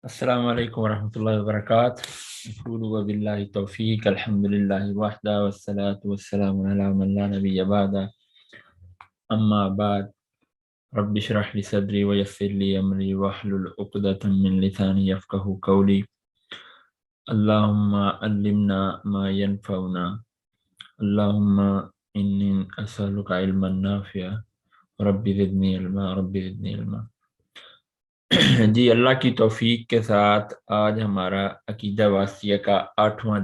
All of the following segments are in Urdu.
السلام علیکم ورحمۃ اللہ وبرکاتہ۔ اقول وباللہ توفیق الحمدللہ وحدہ والصلاۃ والسلام علی من لا نبی بعد اما بعد رب اشرح لی صدری ویسر لی امری واحلل عقدۃ من لسانی یفقہوا قولی اللہم علمنا ما ینفعنا اللہم انی اسألک علما نافعا رب زدنی علما رب زدنی علما۔ جی، اللہ کی توفیق کے ساتھ آج ہمارا عقیدہ واسطیہ کا 8واں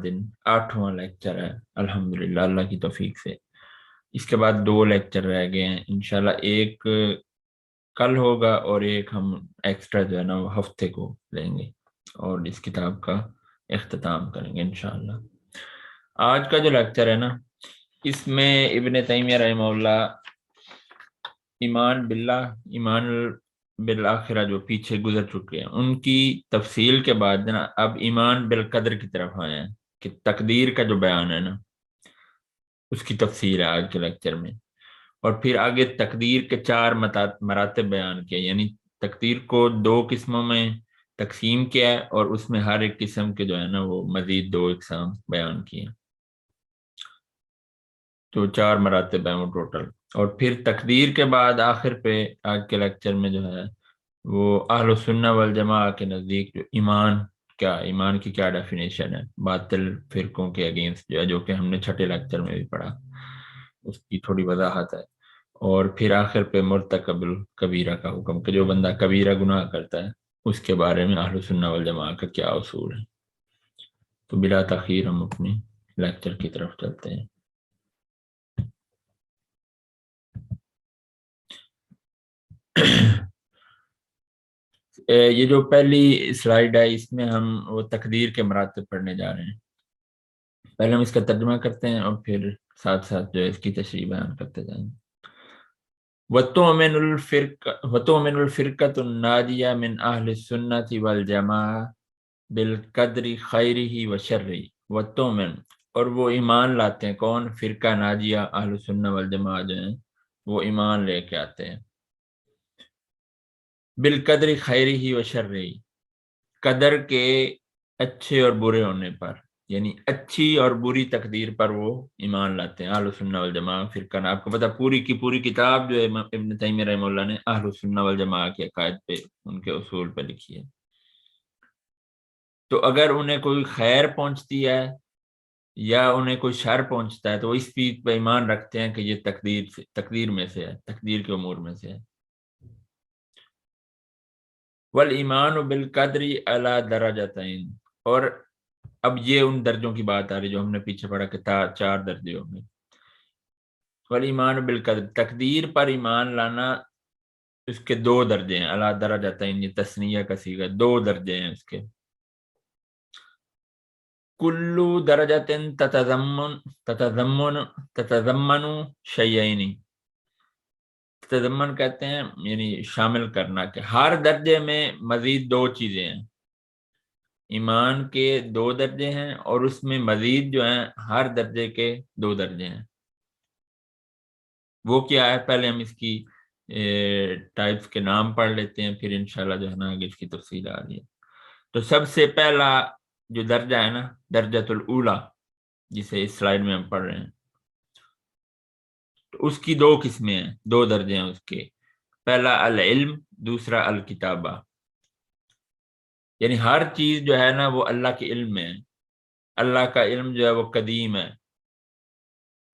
لیکچر ہے الحمدللہ اللہ کی توفیق سے۔ اس کے بعد 2 لیکچر رہ گئے ہیں، انشاءاللہ ایک کل ہوگا اور ایک ہم ایکسٹرا جو ہے نا وہ ہفتے کو لیں گے اور اس کتاب کا اختتام کریں گے انشاءاللہ۔ آج کا جو لیکچر ہے نا اس میں ابن تیمیہ رحمہ اللہ ایمان باللہ، ایمان بالآخرہ جو پیچھے گزر چکے ہیں ان کی تفصیل کے بعد نا اب ایمان بالقدر کی طرف آئے ہیں کہ تقدیر کا جو بیان ہے نا اس کی تفصیل ہے آج کے لیکچر میں، اور پھر آگے تقدیر کے 4 مراتب بیان کیے، یعنی تقدیر کو 2 قسموں میں تقسیم کیا ہے اور اس میں ہر ایک قسم کے جو ہے نا وہ مزید 2 اقسام بیان کیے، تو 4 مراتب ہیں وہ ٹوٹل۔ اور پھر تقدیر کے بعد آخر پہ آج کے لیکچر میں جو ہے وہ اہل السنہ والجماعہ کے نزدیک جو ایمان کی کیا ڈیفینیشن ہے باطل فرقوں کے اگینسٹ جو کہ ہم نے 6 لیکچر میں بھی پڑھا، اس کی تھوڑی وضاحت ہے۔ اور پھر آخر پہ مرتکب الکبیرہ کا حکم کہ جو بندہ کبیرہ گناہ کرتا ہے اس کے بارے میں اہل السنہ والجماعہ کا کیا اصول ہے۔ تو بلا تاخیر ہم اپنی لیکچر کی طرف چلتے ہیں۔ یہ جو پہلی سلائیڈ ہے اس میں ہم وہ تقدیر کے مراتب پڑھنے جا رہے ہیں۔ پہلے ہم اس کا ترجمہ کرتے ہیں اور پھر ساتھ ساتھ جو ہے اس کی تشریح بیان کرتے جائیں گے۔ وَتُؤْمِنُ الْفِرْقَةُ النَّاجِيَةُ مِنْ أَهْلِ السُّنَّةِ وَالْجَمَاعَةِ بِالْقَدْرِ خَيْرِهِ وَشَرِّهِ۔ وَتُؤْمِنُ، اور وہ ایمان لاتے ہیں، کون؟ فرقہ ناجیہ اہل السنہ والجماعہ جو ہیں وہ ایمان لے کے آتے ہیں بالقدر خیرہ و شرہ، قدر کے اچھے اور برے ہونے پر، یعنی اچھی اور بری تقدیر پر وہ ایمان لاتے ہیں۔ اہل السنہ والجماعہ فرقہ، آپ کو پتہ پوری کی پوری کتاب جو ہے ابن تیمیہ رحمہ اللہ نے اہل السنہ والجماعہ کے عقائد پہ، ان کے اصول پہ لکھی ہے۔ تو اگر انہیں کوئی خیر پہنچتی ہے یا انہیں کوئی شر پہنچتا ہے تو وہ اس چیز پہ ایمان رکھتے ہیں کہ یہ تقدیر میں سے ہے، تقدیر کے امور میں سے ہے۔ والایمان بالقدر علی درجتین، اور اب یہ ان درجوں کی بات آ رہی جو ہم نے پیچھے پڑھا کہ 4 درجے ہوں گے۔ والایمان بالقدر، تقدیر پر ایمان لانا، اس کے 2 درجے ہیں، علی درجتین یہ تثنیہ کا صیغہ، 2 درجے ہیں اس کے۔ کل درجۃ تتضمن شیئین، تضمن کہتے ہیں یعنی شامل کرنا، کہ ہر درجے میں مزید 2 چیزیں ہیں۔ ایمان کے 2 درجے ہیں اور اس میں مزید جو ہیں ہر درجے کے 2 درجے ہیں۔ وہ کیا ہے؟ پہلے ہم اس کی ٹائپس کے نام پڑھ لیتے ہیں، پھر انشاءاللہ جو ہے نا آگے اس کی تفصیل آ رہی ہے۔ تو سب سے پہلا جو درجہ ہے نا درجۃ الاولی، جسے اس سلائیڈ میں ہم پڑھ رہے ہیں، تو اس کی 2 قسمیں ہیں، 2 درجے ہیں اس کے۔ پہلا العلم، دوسرا الکتابہ، یعنی ہر چیز جو ہے نا وہ اللہ کے علم میں ہے۔ اللہ کا علم جو ہے وہ قدیم ہے،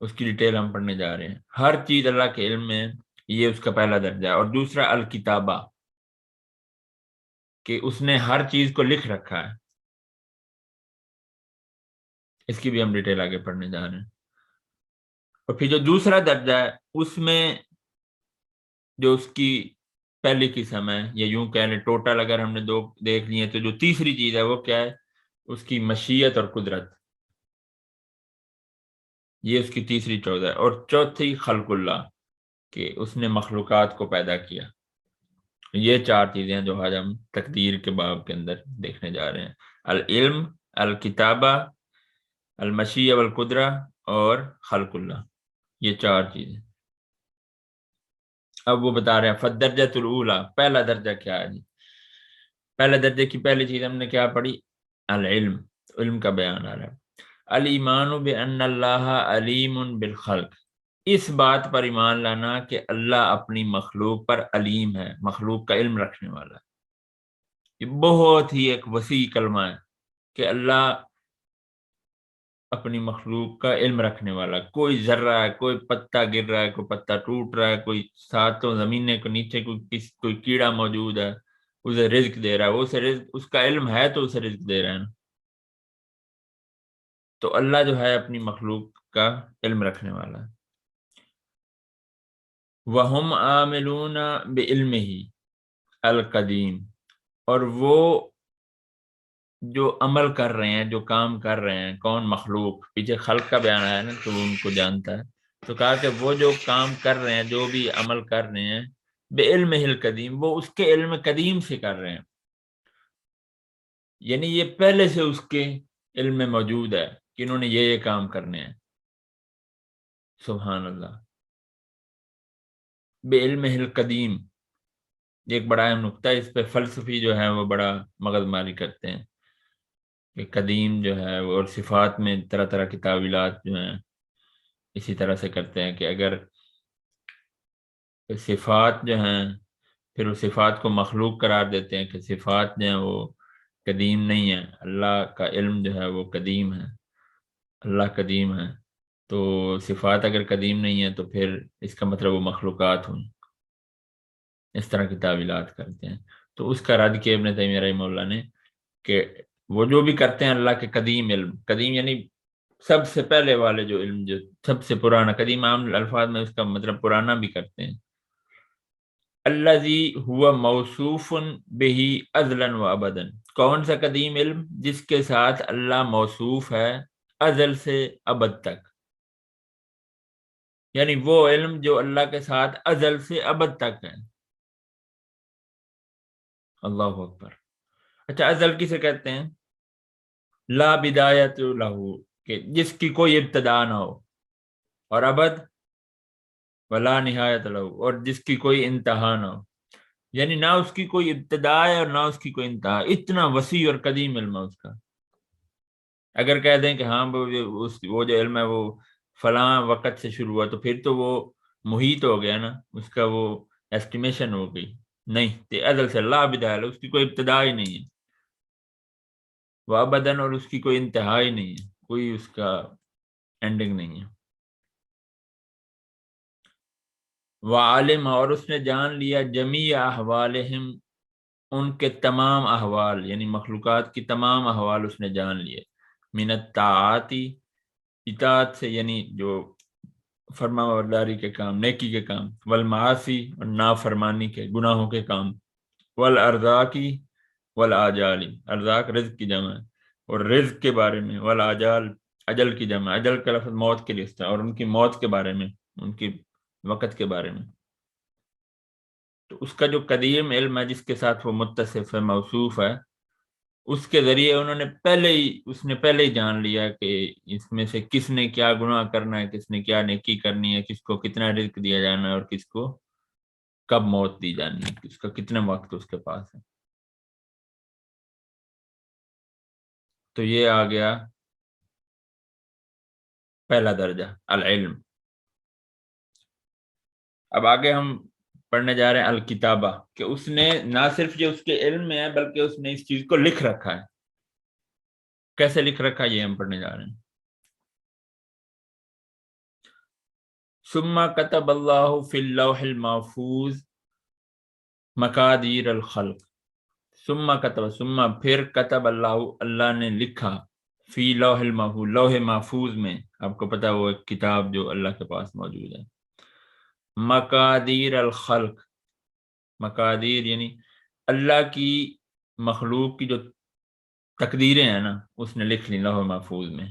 اس کی ڈیٹیل ہم پڑھنے جا رہے ہیں۔ ہر چیز اللہ کے علم میں ہے، یہ اس کا پہلا درجہ ہے۔ اور دوسرا الکتابہ، کہ اس نے ہر چیز کو لکھ رکھا ہے، اس کی بھی ہم ڈیٹیل آگے پڑھنے جا رہے ہیں۔ اور پھر جو دوسرا درجہ ہے اس میں جو اس کی پہلی قسم ہے، یا یوں کہہ لیں ٹوٹل اگر ہم نے 2 دیکھ لیے تو جو تیسری چیز ہے وہ کیا ہے؟ اس کی مشیت اور قدرت، یہ اس کی تیسری چیز ہے۔ اور چوتھی خلق اللہ، کہ اس نے مخلوقات کو پیدا کیا۔ یہ 4 چیزیں ہیں جو آج ہم تقدیر کے باب کے اندر دیکھنے جا رہے ہیں، العلم، الکتابہ، المشیہ والقدرہ اور خلق اللہ، یہ 4 چیزیں۔ اب وہ بتا رہے ہیں فالدرجۃ الاولی، پہلا درجہ کیا ہے جی؟ پہلے درجے کی پہلی چیز ہم نے کیا پڑھی؟ العلم، علم کا بیان آ رہا ہے۔ الایمان بان اللہ علیم بالخلق، اس بات پر ایمان لانا کہ اللہ اپنی مخلوق پر علیم ہے، مخلوق کا علم رکھنے والا ہے۔ یہ بہت ہی ایک وسیع کلمہ ہے کہ اللہ اپنی مخلوق کا علم رکھنے والا، کوئی ذرہ ہے، کوئی پتا گر رہا ہے، کوئی پتا ٹوٹ رہا ہے، کوئی ساتوں زمینے کو نیچے کوئی کیڑا موجود ہے، اسے رزق دے رہا ہے، وہ اسے رزق، اس کا علم ہے تو اسے رزق دے رہا ہے نا۔ تو اللہ جو ہے اپنی مخلوق کا علم رکھنے والا ہے۔ وَهُمْ عَامِلُونَ بِعِلْمِهِ القدیم، اور وہ جو عمل کر رہے ہیں، جو کام کر رہے ہیں، کون؟ مخلوق، پیچھے خلق کا بیان آیا نا تو وہ ان کو جانتا ہے، تو کہا کہ وہ جو کام کر رہے ہیں، جو بھی عمل کر رہے ہیں، بعلمہ القدیم، وہ اس کے علم قدیم سے کر رہے ہیں، یعنی یہ پہلے سے اس کے علم میں موجود ہے کہ انہوں نے یہ کام کرنے ہیں۔ سبحان اللہ، بعلمہ القدیم، یہ ایک بڑا اہم نقطہ ہے، اس پہ فلسفی جو ہے وہ بڑا مغز ماری کرتے ہیں کہ قدیم جو ہے، اور صفات میں طرح طرح کی تعویلات جو ہیں اسی طرح سے کرتے ہیں کہ اگر صفات جو ہیں، پھر وہ صفات کو مخلوق قرار دیتے ہیں کہ صفات جو ہیں وہ قدیم نہیں ہیں، اللہ کا علم جو ہے وہ قدیم ہے، اللہ قدیم ہے، تو صفات اگر قدیم نہیں ہے تو پھر اس کا مطلب وہ مخلوقات ہوں، اس طرح کی تعویلات کرتے ہیں۔ تو اس کا رد کیا ابن تیمیہ رحمہ اللہ نے کہ وہ جو بھی کرتے ہیں اللہ کے قدیم علم، قدیم یعنی سب سے پہلے والے جو علم، جو سب سے پرانا، قدیم عام الفاظ میں اس کا مطلب پرانا بھی کرتے ہیں۔ الذی ہوا موصوف بہ ازلا و ابدا، کون سا قدیم علم؟ جس کے ساتھ اللہ موصوف ہے ازل سے ابد تک، یعنی وہ علم جو اللہ کے ساتھ ازل سے ابد تک ہے۔ اللہ اکبر۔ اچھا، ازل کسے کہتے ہیں؟ لا بدایت لہو، کہ جس کی کوئی ابتدا نہ ہو، اور ابد ولا نہایت لہو، اور جس کی کوئی انتہا نہ ہو، یعنی نہ اس کی کوئی ابتدا ہے اور نہ اس کی کوئی انتہا، اتنا وسیع اور قدیم علم ہے اس کا۔ اگر کہہ دیں کہ ہاں وہ جو علم ہے وہ فلاں وقت سے شروع ہوا، تو پھر تو وہ محیط ہو گیا نا، اس کا وہ ایسٹیمیشن ہو گئی، نہیں، تے ازل سے اللہ بدایت لہو، اس کی کوئی ابتدا ہی نہیں ہے، وہ ابدن، اور اس کی کوئی انتہا ہی نہیں ہے، کوئی اس کا اینڈنگ نہیں ہے۔ وعالم، اور اس نے جان لیا جمیع احوالہم، ان کے تمام احوال، یعنی مخلوقات کی تمام احوال اس نے جان لیے، من الطاعاتی، اطاعت سے یعنی جو فرما برداری کے کام، نیکی کے کام، والمعاصی، اور نافرمانی کے گناہوں کے کام، والارزاقی والآجالی، ارزاق رزق کی جمع ہے، اور رزق کے بارے میں، والآجال اجل کی جمع، اجل کا لفظ موت کے لیے استعمال، اور ان کی موت کے بارے میں، ان کی وقت کے بارے میں۔ تو اس کا جو قدیم علم ہے جس کے ساتھ وہ متصف ہے، موصوف ہے، اس کے ذریعے اس نے پہلے ہی جان لیا کہ اس میں سے کس نے کیا گناہ کرنا ہے، کس نے کیا نیکی کرنی ہے، کس کو کتنا رزق دیا جانا ہے، اور کس کو کب موت دی جانی ہے، کس کا کتنا وقت اس کے پاس ہے۔ تو یہ آ گیا پہلا درجہ، العلم۔ اب آگے ہم پڑھنے جا رہے ہیں الکتابہ، کہ اس نے نہ صرف یہ اس کے علم میں ہے بلکہ اس نے اس چیز کو لکھ رکھا ہے۔ کیسے لکھ رکھا ہے یہ ہم پڑھنے جا رہے ہیں۔ ثم كتب اللہ فی اللوح المحفوظ مقادیر الخلق، ثم پھر کتب اللہ نے لکھا، فی لوح المحفوظ، لوح محفوظ میں، آپ کو پتا وہ ایک کتاب جو اللہ کے پاس موجود ہے، مقادیر الخلق، مقادیر یعنی اللہ کی مخلوق کی جو تقدیریں ہیں نا، اس نے لکھ لی لوح محفوظ میں،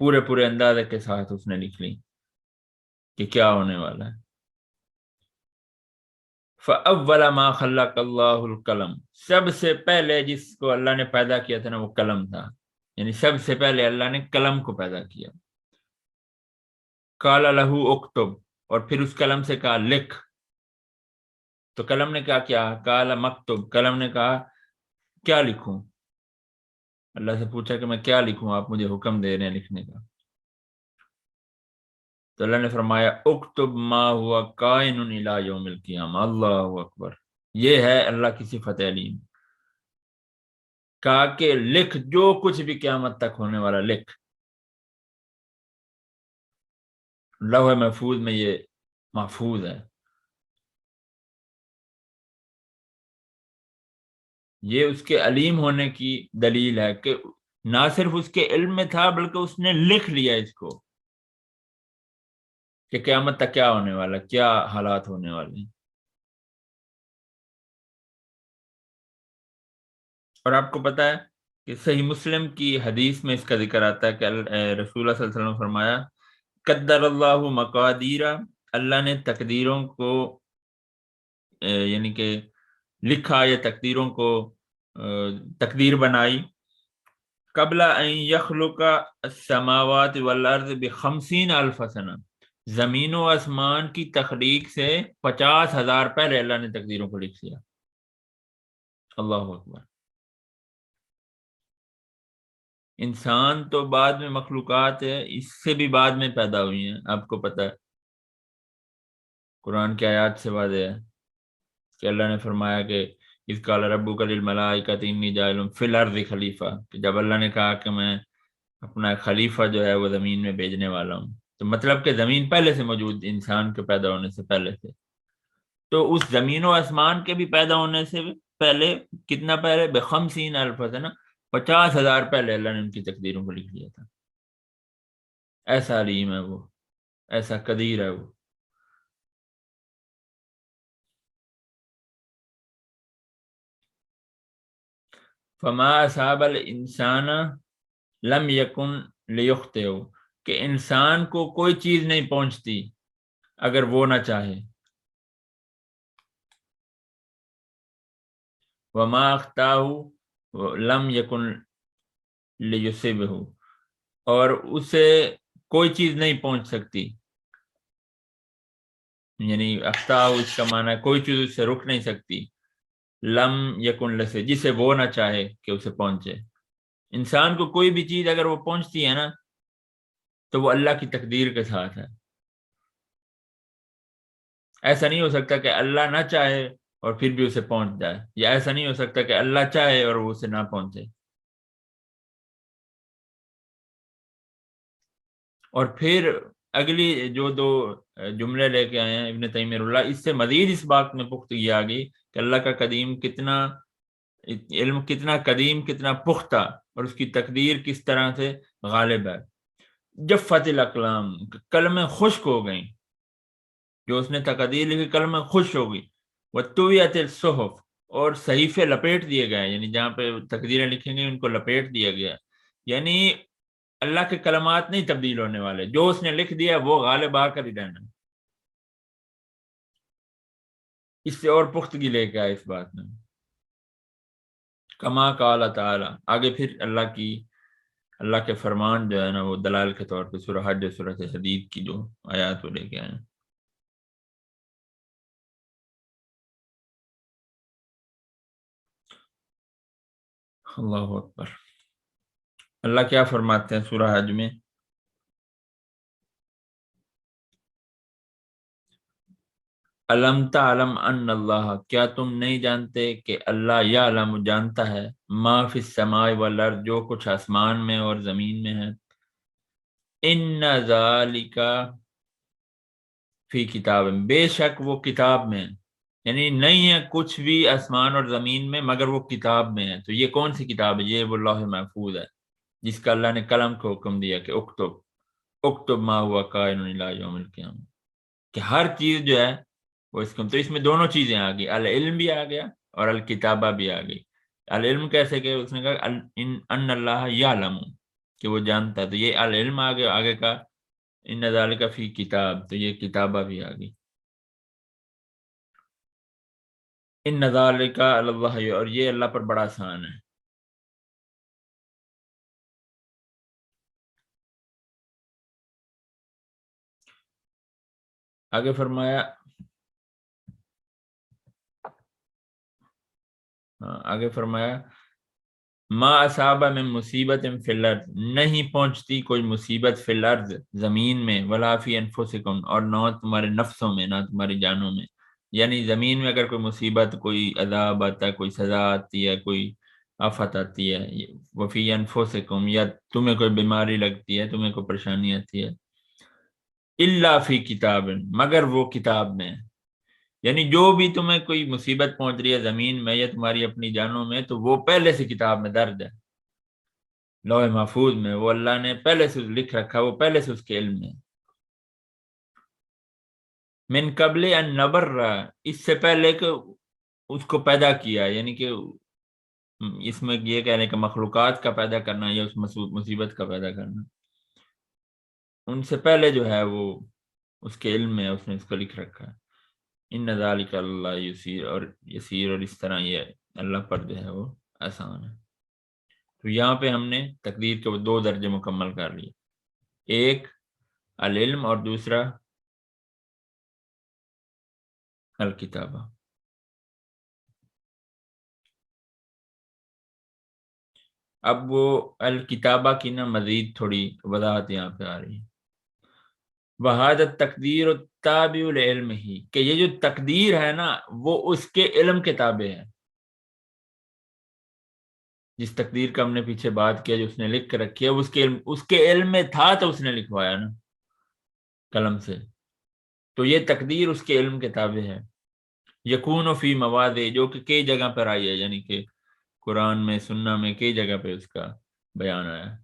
پورے اندازے کے ساتھ اس نے لکھ لی کہ کیا ہونے والا ہے۔ فَأَوَّلَ مَا خَلَّقَ اللَّهُ الْقَلَمَ، سب سے پہلے جس کو اللہ نے پیدا کیا تھا نا وہ قلم تھا، یعنی سب سے پہلے اللہ نے قلم کو پیدا کیا۔ قَالَ لَهُ اُكْتُب، اور پھر اس قلم سے کہا لکھ، تو قلم نے کیا کیا؟ قال مکتب، قلم نے کہا کیا لکھوں؟ اللہ سے پوچھا کہ میں کیا لکھوں، آپ مجھے حکم دے رہے ہیں لکھنے کا۔ تو اللہ نے فرمایا اکتب ما ہوا کائن الی یوم القیامہ۔ اللہ اکبر، یہ ہے اللہ کی صفت علیم، کہا کہ لکھ جو کچھ بھی قیامت تک ہونے والا لکھ۔ لوح محفوظ میں یہ محفوظ ہے۔ یہ اس کے علیم ہونے کی دلیل ہے کہ نہ صرف اس کے علم میں تھا بلکہ اس نے لکھ لیا اس کو کہ قیامت تک کیا ہونے والا، کیا حالات ہونے والے ہیں۔ اور آپ کو پتا ہے کہ صحیح مسلم کی حدیث میں اس کا ذکر آتا ہے کہ رسول اللہ صلی اللہ علیہ وسلم نے فرمایا قدر اللہ مقادیرہ، اللہ نے تقدیروں کو یعنی کہ لکھا یا تقدیروں کو تقدیر بنائی قبل ان یخلق السماوات والارض بخمسین الف سنہ، زمین و آسمان کی تخلیق سے 50,000 پہلے اللہ نے تقدیروں کو لکھ دیا۔ اللہ اکبر۔ انسان تو بعد میں مخلوقات ہے، اس سے بھی بعد میں پیدا ہوئی ہیں۔ آپ کو پتہ ہے قرآن کی آیات سے واضح ہے کہ اللہ نے فرمایا کہ اذ قال ربک للملائکۃ انی جاعل فی الارض خلیفہ، کہ جب اللہ نے کہا کہ میں اپنا خلیفہ جو ہے وہ زمین میں بھیجنے والا ہوں، تو مطلب کہ زمین پہلے سے موجود، انسان کے پیدا ہونے سے پہلے سے۔ تو اس زمین و آسمان کے بھی پیدا ہونے سے پہلے کتنا پہلے؟ بخمسین الف سنہ، 50,000 پہلے اللہ نے ان کی تقدیروں کو لکھ دیا تھا۔ ایسا علیم ہے وہ، ایسا قدیر ہے وہ۔ فما اصاب الانسان لم یکن لیخطئ، کہ انسان کو کوئی چیز نہیں پہنچتی اگر وہ نہ چاہے۔ وما اخطاہ لم یکن لیصبہ، اور اسے کوئی چیز نہیں پہنچ سکتی، یعنی اخطاہ اس کا معنی ہے کوئی چیز اس سے رک نہیں سکتی، لم یکن لسے، جسے وہ نہ چاہے کہ اسے پہنچے۔ انسان کو کوئی بھی چیز اگر وہ پہنچتی ہے نا تو وہ اللہ کی تقدیر کے ساتھ ہے۔ ایسا نہیں ہو سکتا کہ اللہ نہ چاہے اور پھر بھی اسے پہنچ جائے، یا ایسا نہیں ہو سکتا کہ اللہ چاہے اور وہ اسے نہ پہنچے۔ اور پھر اگلی جو دو جملے لے کے آئے ہیں ابن تیمیہ اللہ، اس سے مزید اس بات میں پختگی آ گئی کہ اللہ کا قدیم کتنا علم، کتنا قدیم، کتنا پختہ، اور اس کی تقدیر کس طرح سے غالب ہے۔ جفت الاقلام، قلمیں خشک ہو گئیں، جو اس نے تقدیر لکھی قلمیں خشک ہو گئی۔ وطویت الصحف، اور صحیفے لپیٹ دیے گئے، یعنی جہاں پہ تقدیریں لکھیں گی ان کو لپیٹ دیا گیا، یعنی اللہ کے کلمات نہیں تبدیل ہونے والے، جو اس نے لکھ دیا وہ غالب آ کر ہی رہنا۔ اس سے اور پختگی لے کے آئے اس بات میں، کما قال تعالی، آگے پھر اللہ کے فرمان جو ہے نا وہ دلائل کے طور پہ سورہ حج، سورہ حدید کی جو آیات وہ لے کے آئے ہیں۔ اللہ اکبر۔ اللہ کیا فرماتے ہیں سورہ حج میں؟ علم تعلم ان اللہ، کیا تم نہیں جانتے کہ اللہ یعلم، جانتا ہے، ما فی السماء والارض، جو کچھ آسمان میں اور زمین میں ہے، ان ذالک فی کتاب، بے شک وہ کتاب میں ہے، یعنی نہیں ہے کچھ بھی آسمان اور زمین میں مگر وہ کتاب میں ہے۔ تو یہ کون سی کتاب ہے؟ یہ وہ لوح محفوظ ہے جس کا اللہ نے قلم کو حکم دیا کہ اکتب، اکتب ما ہوا کائن الی یوم القیامہ، کہ ہر چیز جو ہے وہ اس کو، تو اس میں دونوں چیزیں آ گئی، العلم بھی آ گیا اور الکتابہ بھی آ گئی۔ العلم کیسے کہ اس نے کہا ان اللہ یعلم، کہ وہ جانتا ہے، تو یہ العلم آ گیا، آگے کا ان ذالک فی کتاب، تو یہ کتابہ بھی آ گئی۔ ان ذالک علی اللہ، اور یہ اللہ پر بڑا آسان ہے۔ آگے فرمایا آگے فرمایا ما اصابہ من مصیبت فی الارض، نہیں پہنچتی کوئی مصیبت فی الارض زمین میں، ولا فی انفسکم، اور نہ تمہارے نفسوں میں، نہ تمہاری جانوں میں. یعنی زمین میں اگر کوئی مصیبت، کوئی عذاب آتا ہے، کوئی سزا آتی ہے، کوئی آفت آتی ہے، وفی انفسکم، یا تمہیں کوئی بیماری لگتی ہے، تمہیں کوئی پریشانی آتی ہے، الا فی کتاب، مگر وہ کتاب میں. یعنی جو بھی تمہیں کوئی مصیبت پہنچ رہی ہے زمین میں یا تمہاری اپنی جانوں میں، تو وہ پہلے سے کتاب میں درج ہے، لوح محفوظ میں، وہ اللہ نے پہلے سے لکھ رکھا، وہ پہلے سے اس کے علم میں. من قبل ان نبرہ، اس سے پہلے کہ اس کو پیدا کیا، یعنی کہ اس میں یہ کہہ رہے ہیں کہ مخلوقات کا پیدا کرنا یا اس مصیبت کا پیدا کرنا، ان سے پہلے جو ہے وہ اس کے علم میں اس نے اس کو لکھ رکھا ہے. ان ذالک اللہ یسیر، اور یسیر، اور اس طرح یہ اللہ پر جو ہے وہ آسان ہے. تو یہاں پہ ہم نے تقدیر کے وہ دو درجے مکمل کر لیے، ایک العلم اور دوسرا الکتابہ. اب وہ الکتابہ کی نا مزید تھوڑی وضاحت یہاں پہ آ رہی ہے. وَهَذَا التَّقْدِيرُ التَّابِعُ لِعِلْمِهِ، کہ یہ جو تقدیر ہے نا وہ اس کے علم کے تابع ہے. جس تقدیر کا ہم نے پیچھے بات کیا، جو اس نے لکھ کر رکھی ہے، اس کے علم میں تھا تو اس نے لکھوایا نا قلم سے. تو یہ تقدیر اس کے علم کے تابع ہے. یکون فی مواضع، جو کہ کئی جگہ پر آئی ہے، یعنی کہ قرآن میں، سنہ میں کئی جگہ پہ اس کا بیان آیا ہے.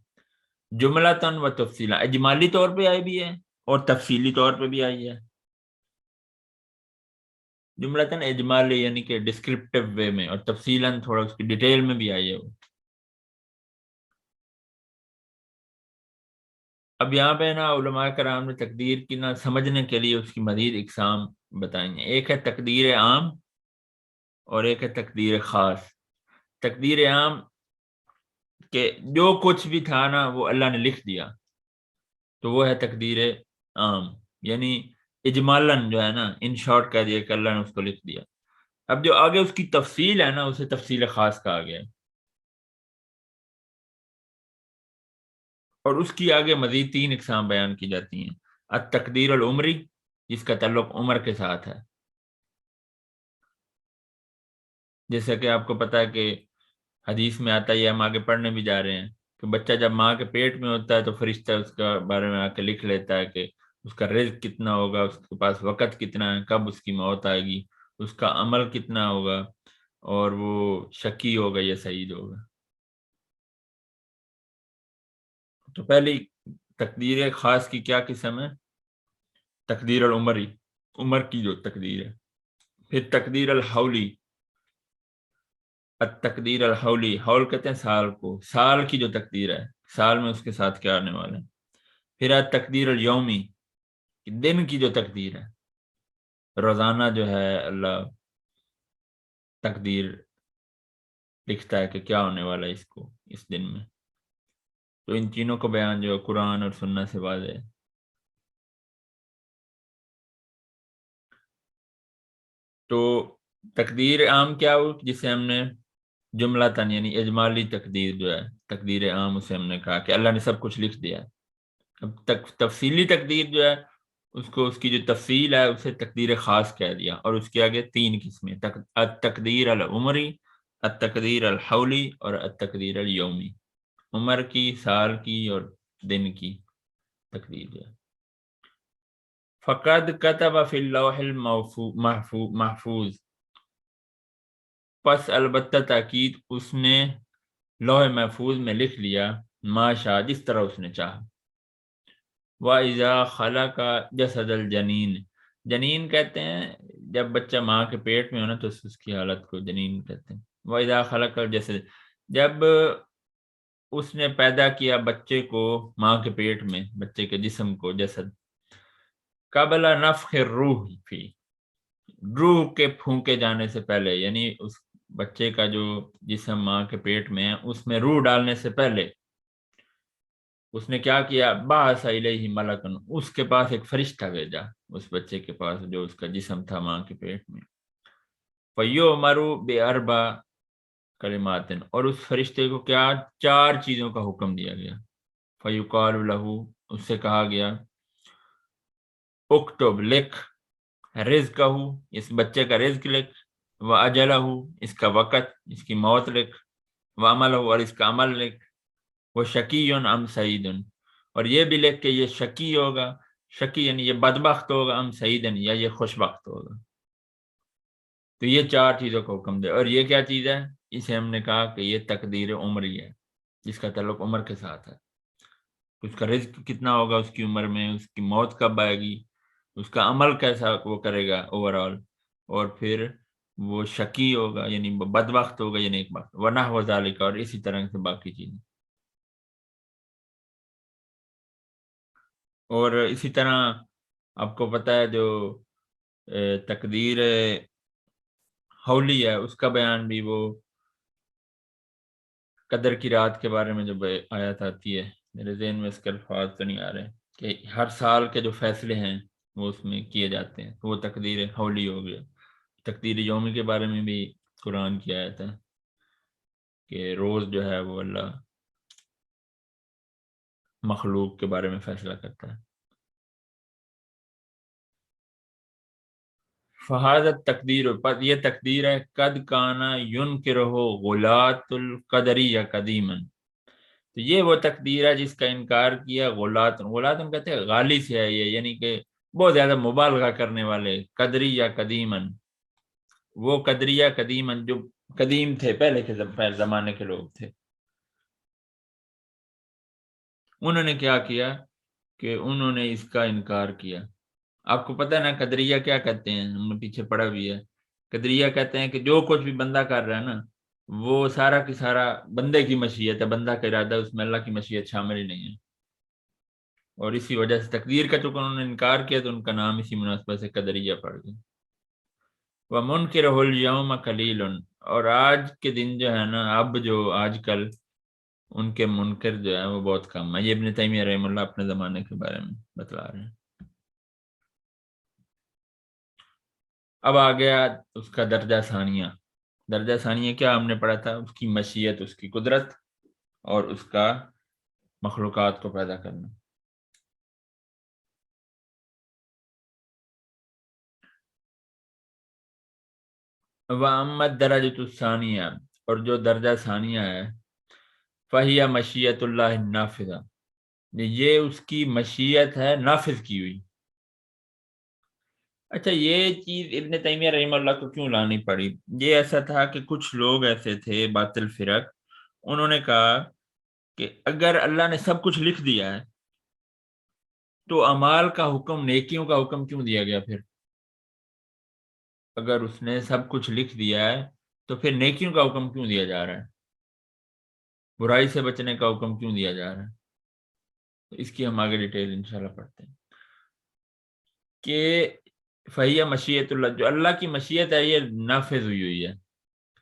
جملتاً و تفصیلا، اجمالی طور پہ آئی بھی ہے اور تفصیلی طور پہ بھی آئی ہے. جملتاً اجمالی یعنی کہ ڈسکرپٹیو وے میں، اور تفصیلاً تھوڑا اس کی ڈیٹیل میں بھی آئی ہے وہ. اب یہاں پہ نا علماء کرام نے تقدیر کی نا سمجھنے کے لیے اس کی مزید اقسام بتائیں ہیں. ایک ہے تقدیر عام اور ایک ہے تقدیر خاص. تقدیر عام کہ جو کچھ بھی تھا نا وہ اللہ نے لکھ دیا، تو وہ ہے تقدیر عام. یعنی اجمالاً جو ہے نا ان شارٹ کہہ دیا کہ اللہ نے اس کو لکھ دیا. اب جو آگے اس کی تفصیل ہے نا اسے تفصیل خاص کہا گیا ہے. اور اس کی آگے مزید تین اقسام بیان کی جاتی ہیں. التقدیر العمری، جس کا تعلق عمر کے ساتھ ہے. جیسا کہ آپ کو پتا ہے کہ حدیث میں آتا ہے، ہم آگے پڑھنے بھی جا رہے ہیں، کہ بچہ جب ماں کے پیٹ میں ہوتا ہے تو فرشتہ اس کا بارے میں آ کے لکھ لیتا ہے کہ اس کا رزق کتنا ہوگا، اس کے پاس وقت کتنا ہے، کب اس کی موت آئے گی، اس کا عمل کتنا ہوگا، اور وہ شقی ہوگا یا سعید ہوگا. تو پہلی تقدیر خاص کی کیا قسم ہے؟ تقدیر العمری، عمر کی جو تقدیر ہے. پھر تقدیر الحولی. التقدیر الحولی، حول کہتے ہیں سال کو، سال کی جو تقدیر ہے، سال میں اس کے ساتھ کیا آنے والے ہیں. پھر التقدیر الیومی، دن کی جو تقدیر ہے، روزانہ جو ہے اللہ تقدیر لکھتا ہے کہ کیا ہونے والا ہے اس کو اس دن میں. تو ان تینوں کو بیان جو ہے قرآن اور سنہ سے واضح ہے. تو تقدیر عام کیا ہو، جسے ہم نے جملتاً یعنی اجمالی تقدیر جو ہے، تقدیر عام، اسے ہم نے کہا کہ اللہ نے سب کچھ لکھ دیا ہے. اب تفصیلی تقدیر جو ہے اس کو، اس کی جو تفصیل ہے اسے تقدیر خاص کہہ دیا. اور اس کے آگے تین قسمیں، التقدیر العمری، التقدیر الحولی، اور التقدیر الیومی. عمر کی، سال کی، اور دن کی تقدیر جو ہے. فقد کتب فی اللوح محفوظ، پس البتہ تاکید اس نے لوح محفوظ میں لکھ لیا، ما شاء، جس طرح اس نے چاہا. وَإِذَا خَلَقَ جَسَدَ الْجَنِينَ، جنین کہتے ہیں جب بچہ ماں کے پیٹ میں ہونا تو اس کی حالت کو جنین کہتے ہیں. وَإِذَا خَلَقَ الْجَسَدَ، جب اس نے پیدا کیا بچے کو ماں کے پیٹ میں، بچے کے جسم کو، جسد، قبل نفخ الروح فی، روح کے پھونکے جانے سے پہلے، یعنی اس بچے کا جو جسم ماں کے پیٹ میں ہے اس میں روح ڈالنے سے پہلے اس نے کیا کیا، بعث الیہ ملکن، اس کے پاس ایک فرشتہ بھیجا، اس بچے کے پاس جو اس کا جسم تھا ماں کے پیٹ میں. فیؤمر باربع، کلمات، اور اس فرشتے کو کیا 4 چیزوں کا حکم دیا گیا. فیقال لہ، اس سے کہا گیا اکتب لکھ، رزقہ، اس بچے کا رزق لکھ، واجلہ، اس کا وقت، اس کی موت لکھ، وعملہ، اور اس کا عمل لکھ، وہ شقی ام سعید، اور یہ بھی لکھ کہ یہ شقی ہوگا، شقی یعنی یہ بدبخت ہوگا، ام سعید یا یہ خوش بخت ہوگا. تو یہ 4 چیزوں کا حکم دے. اور یہ کیا چیز ہے؟ اسے ہم نے کہا کہ یہ تقدیر عمری ہے، جس کا تعلق عمر کے ساتھ ہے. اس کا رزق کتنا ہوگا اس کی عمر میں، اس کی موت کب آئے گی، اس کا عمل کیسا وہ کرے گا اوور آل، اور پھر وہ شقی ہوگا یعنی بدبخت ہوگا یا نیک بخت، ونحو ذالک، اور اسی طرح سے باقی چیزیں. اور اسی طرح آپ کو پتہ ہے جو تقدیر حولی ہے، اس کا بیان بھی وہ قدر کی رات کے بارے میں جب آیت آتی ہے، میرے ذہن میں اس کے الفاظ تو نہیں آ رہے، کہ ہر سال کے جو فیصلے ہیں وہ اس میں کیے جاتے ہیں، تو وہ تقدیر حولی ہو گیا. تقدیر یومی کے بارے میں بھی قرآن کی آیت ہے کہ روز جو ہے وہ اللہ مخلوق کے بارے میں فیصلہ کرتا ہے. فہذا تقدیر، پر یہ تقدیر ہے، قد کانا ینکرہ غلاۃ القدری یا قدیما. تو یہ وہ تقدیر ہے جس کا انکار کیا غلاۃ، غلاۃ کہتے ہیں غالی سے ہے یہ، یعنی کہ بہت زیادہ مبالغہ کرنے والے، قدری یا قدیمن، وہ قدری یا قدیمن جو قدیم تھے، پہلے کے زمانے کے لوگ تھے. انہوں نے کیا کیا کہ انہوں نے اس کا انکار کیا. آپ کو پتہ ہے نا قدریہ کیا کہتے ہیں، ہم نے پیچھے پڑھا بھی ہے. قدریہ کہتے ہیں کہ جو کچھ بھی بندہ کر رہا ہے نا، وہ سارا کی سارا بندے کی مشیت ہے، بندہ کا ارادہ، اس میں اللہ کی مشیت شامل ہی نہیں ہے. اور اسی وجہ سے تقدیر کا چونکہ انہوں نے انکار کیا تو ان کا نام اسی مناسبت سے قدریہ پڑ گیا. وَمُنْكِرُهُ الْيَوْمَ قَلِيلٌ، اور آج کے دن جو ہے نا، اب جو آج کل ان کے منکر جو ہے وہ بہت کم ہے. یہ ابن تیمیہ رحمہ اللہ اپنے زمانے کے بارے میں بتلا رہے ہیں. اب آ گیا اس کا درجہ ثانیہ. درجہ ثانیہ کیا ہم نے پڑھا تھا؟ اس کی مشیت، اس کی قدرت، اور اس کا مخلوقات کو پیدا کرنا. وَأَمَّا الدَّرَجَةُ الثَّانِيَةُ، اور جو درجہ ثانیہ ہے، فَهِيَ مشیت اللہ النافذہ، یہ اس کی مشیت ہے نافذ کی ہوئی. اچھا، یہ چیز ابن تیمیہ رحمہ اللہ کو کیوں لانی پڑی؟ یہ ایسا تھا کہ کچھ لوگ ایسے تھے باطل فرق، انہوں نے کہا کہ اگر اللہ نے سب کچھ لکھ دیا ہے تو اعمال کا حکم، نیکیوں کا حکم کیوں دیا گیا پھر؟ اگر اس نے سب کچھ لکھ دیا ہے تو پھر نیکیوں کا حکم کیوں دیا جا رہا ہے؟ برائی سے بچنے کا حکم کیوں دیا جا رہا ہے؟ تو اس کی ہم آگے ڈیٹیل انشاءاللہ پڑھتے ہیں کہ فہیہ مشیت اللہ، جو اللہ کی مشیت ہے یہ نافذ ہوئی ہے،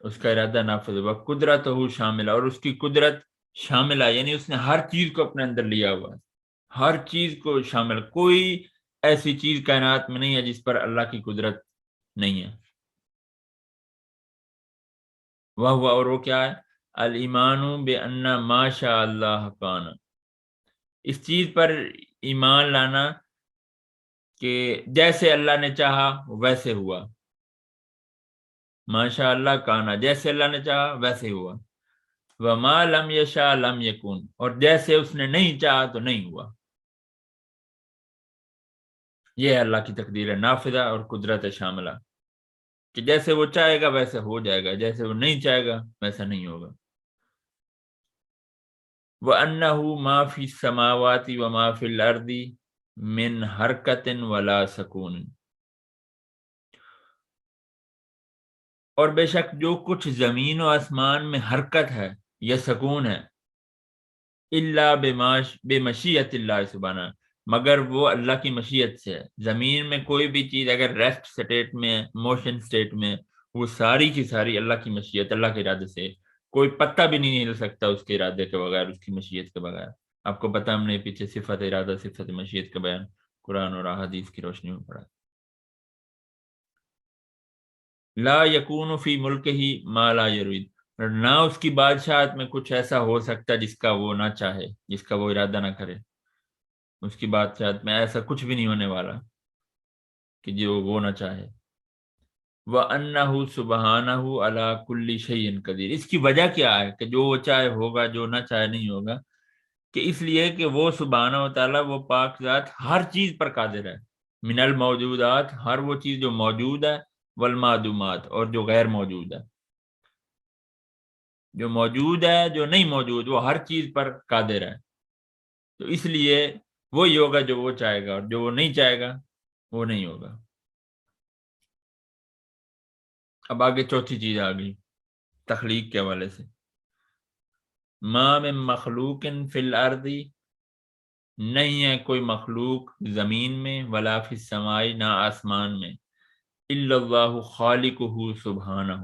اس کا ارادہ نافذ ہوا. قدرت ہو شاملہ، اور اس کی قدرت شاملہ یعنی اس نے ہر چیز کو اپنے اندر لیا ہوا ہے، ہر چیز کو شامل. کوئی ایسی چیز کائنات میں نہیں ہے جس پر اللہ کی قدرت نہیں ہے. وہ ہوا، اور وہ کیا ہے؟ الایمان بان ما شاء اللہ کان، اس چیز پر ایمان لانا کہ جیسے اللہ نے چاہا ویسے ہوا. ماشاء اللہ کانا، جیسے اللہ نے چاہا ویسے ہوا. وما لم یشاء لم یکون، اور جیسے اس نے نہیں چاہا تو نہیں ہوا. یہ ہے اللہ کی تقدیر نافذہ اور قدرت شاملہ، کہ جیسے وہ چاہے گا ویسے ہو جائے گا، جیسے وہ نہیں چاہے گا ویسا نہیں ہوگا. وَأَنَّهُ مَا فِي السَّمَاوَاتِ وَمَا فِي الْأَرْضِ مِنْ حَرْكَةٍ وَلَا سَكُونٍ، اور بے شک جو کچھ زمین و آسمان میں حرکت ہے یا سکون ہے، الا بمشیت اللہ سبحانہ، مگر وہ اللہ کی مشیت سے ہے. زمین میں کوئی بھی چیز اگر ریسٹ سٹیٹ میں، موشن سٹیٹ میں، وہ ساری کی ساری اللہ کی مشیت، اللہ کے ارادے سے. کوئی پتہ بھی نہیں ہل سکتا اس کے ارادے کے بغیر، اس کی مشیت کے بغیر. آپ کو پتہ، ہم نے پیچھے صفت ارادہ، صفت مشیت کا بیان قرآن اور احادیث کی روشنی میں پڑھا. لا یکون فی ملکہ ما لا یرید، نہ اس کی بادشاہت میں کچھ ایسا ہو سکتا جس کا وہ نہ چاہے، جس کا وہ ارادہ نہ کرے. اس کی بادشاہت میں ایسا کچھ بھی نہیں ہونے والا کہ جو وہ نہ چاہے. وَأَنَّهُ سُبْحَانَهُ عَلَى كُلِّ شَيْءٍ قَدِيرٌ. اس کی وجہ کیا ہے کہ جو وہ چاہے ہوگا، جو نہ چاہے نہیں ہوگا؟ کہ اس لیے کہ وہ سبحانہ و تعالیٰ، وہ پاک ذات ہر چیز پر قادر ہے. من الموجودات، ہر وہ چیز جو موجود ہے، والمعدومات، اور جو غیر موجود ہے. جو موجود ہے، جو نہیں موجود، وہ ہر چیز پر قادر ہے. تو اس لیے وہی ہوگا جو وہ چاہے گا، اور جو وہ نہیں چاہے گا وہ نہیں ہوگا. اب آگے چوتھی چیز آ گئی تخلیق کے حوالے سے. ما من مخلوق فی الارض، نہیں ہے کوئی مخلوق زمین میں، ولا فی السماء، نہ آسمان میں، الا اللہ خالقہ سبحانہ،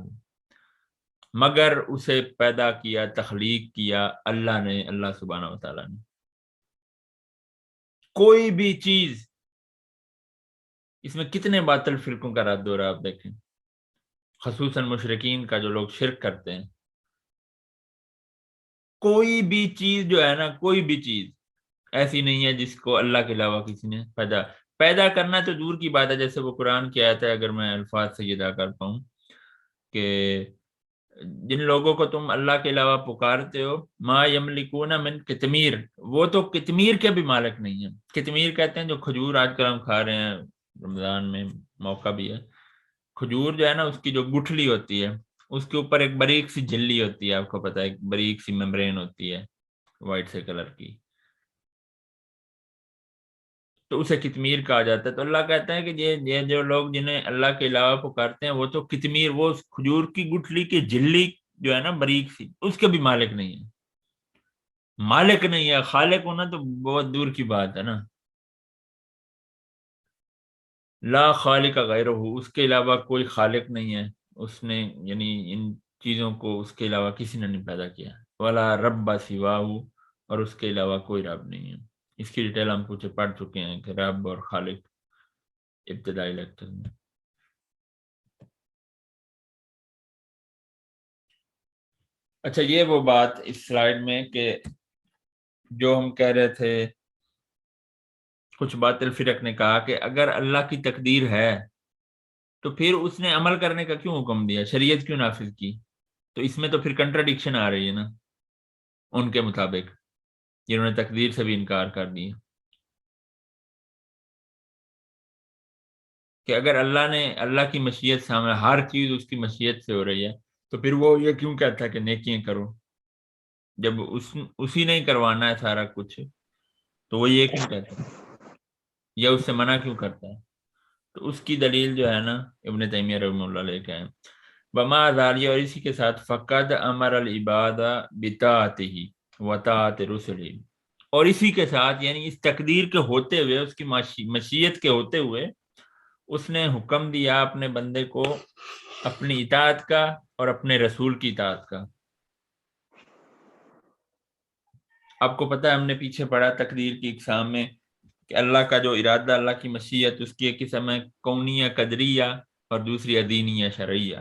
مگر اسے پیدا کیا، تخلیق کیا اللہ نے، اللہ سبحانہ و تعالیٰ نے. کوئی بھی چیز، اس میں کتنے باطل فرقوں کا رد ہو رہا ہے آپ دیکھیں، خصوصاً مشرکین کا، جو لوگ شرک کرتے ہیں. کوئی بھی چیز جو ہے نا، کوئی بھی چیز ایسی نہیں ہے جس کو اللہ کے علاوہ کسی نے پیدا کرنا تو دور کی بات ہے. جیسے وہ قرآن کی آیت ہے، اگر میں الفاظ سے یہ ادا کر پاؤں، کہ جن لوگوں کو تم اللہ کے علاوہ پکارتے ہو، ما یملکون من قطمیر، وہ تو قطمیر کے بھی مالک نہیں ہیں. قطمیر کہتے ہیں جو کھجور آج کل ہم کھا رہے ہیں، رمضان میں موقع بھی ہے. کھجور جو ہے نا، اس کی جو گٹھلی ہوتی ہے، اس کے اوپر ایک باریک سی جھلی ہوتی ہے، آپ کو پتہ ہے، ایک باریک سی ممبرین ہوتی ہے وائٹ سے کلر کی، تو اسے کتمیر کہا جاتا ہے. تو اللہ کہتا ہے کہ یہ جو لوگ جنہیں اللہ کے علاوہ پکارتے ہیں، وہ تو کتمیر، وہ کھجور کی گٹھلی کی جھلی جو ہے نا باریک سی، اس کے بھی مالک نہیں ہے. مالک نہیں ہے، خالق ہونا تو بہت دور کی بات ہے نا. لا خالق غیرہ، اس کے علاوہ کوئی خالق نہیں ہے. اس نے، یعنی ان چیزوں کو اس کے علاوہ کسی نے نہیں پیدا کیا. ولا رب سواہ، اور اس کے علاوہ کوئی رب نہیں ہے. اس کی ڈیٹیل ہم کچھ پڑھ چکے ہیں کہ رب اور خالق ابتدائی لیکچر میں. اچھا، یہ وہ بات اس سلائیڈ میں کہ جو ہم کہہ رہے تھے، کچھ باطل فرق نے کہا کہ اگر اللہ کی تقدیر ہے تو پھر اس نے عمل کرنے کا کیوں حکم دیا، شریعت کیوں نافذ کی؟ تو اس میں تو پھر کنٹراڈکشن آ رہی ہے نا ان کے مطابق، جنہوں نے تقدیر سے بھی انکار کر دیا. کہ اگر اللہ کی مشیت سامنے، ہر چیز اس کی مشیت سے ہو رہی ہے، تو پھر وہ یہ کیوں کہتا ہے کہ نیکیاں کرو، جب اسی نے ہی کروانا ہے سارا کچھ؟ تو وہ یہ کیوں کہتا ہے، یا اس سے منع کیوں کرتا ہے؟ تو اس کی دلیل جو ہے نا، ابن تیمیہ رحمہ اللہ علیہ کا ہے. بما ذالیہ، اور اسی کے ساتھ، فقد امر العباد بطاعتہ وطاعت رسلہ، اور اسی کے ساتھ، یعنی اس تقدیر کے ہوتے ہوئے، اس کی مشیت کے ہوتے ہوئے، اس نے حکم دیا اپنے بندے کو اپنی اطاعت کا اور اپنے رسول کی اطاعت کا. آپ کو پتہ ہے، ہم نے پیچھے پڑھا تقدیر کی اقسام میں کہ اللہ کا جو ارادہ، اللہ کی مشیت، اس کی ایک قسم ہے کونیہ قدریہ، اور دوسری دینیہ شرعیہ.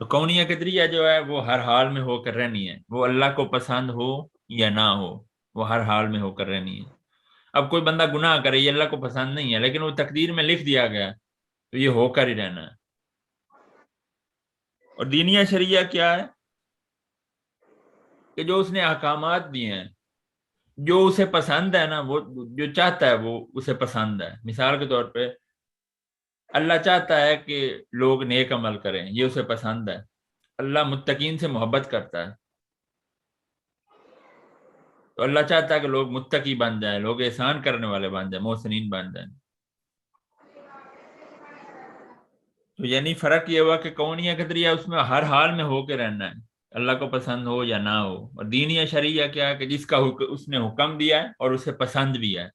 تو کونیہ قدریہ جو ہے، وہ ہر حال میں ہو کر رہنی ہے، وہ اللہ کو پسند ہو یا نہ ہو، وہ ہر حال میں ہو کر رہنی ہے. اب کوئی بندہ گناہ کرے، یہ اللہ کو پسند نہیں ہے، لیکن وہ تقدیر میں لکھ دیا گیا، تو یہ ہو کر ہی رہنا ہے. اور دینیہ شریعہ کیا ہے؟ کہ جو اس نے احکامات دیے ہیں، جو اسے پسند ہے نا، وہ جو چاہتا ہے وہ اسے پسند ہے. مثال کے طور پہ، اللہ چاہتا ہے کہ لوگ نیک عمل کریں، یہ اسے پسند ہے. اللہ متقین سے محبت کرتا ہے، تو اللہ چاہتا ہے کہ لوگ متقی بن جائیں، لوگ احسان کرنے والے بن جائیں، محسنین بن جائیں. تو یعنی فرق یہ ہوا کہ کونیہ قدریہ، اس میں ہر حال میں ہو کے رہنا ہے، اللہ کو پسند ہو یا نہ ہو. اور دینیہ شریعہ کیا ہے کہ جس کا اس نے حکم دیا ہے اور اسے پسند بھی ہے.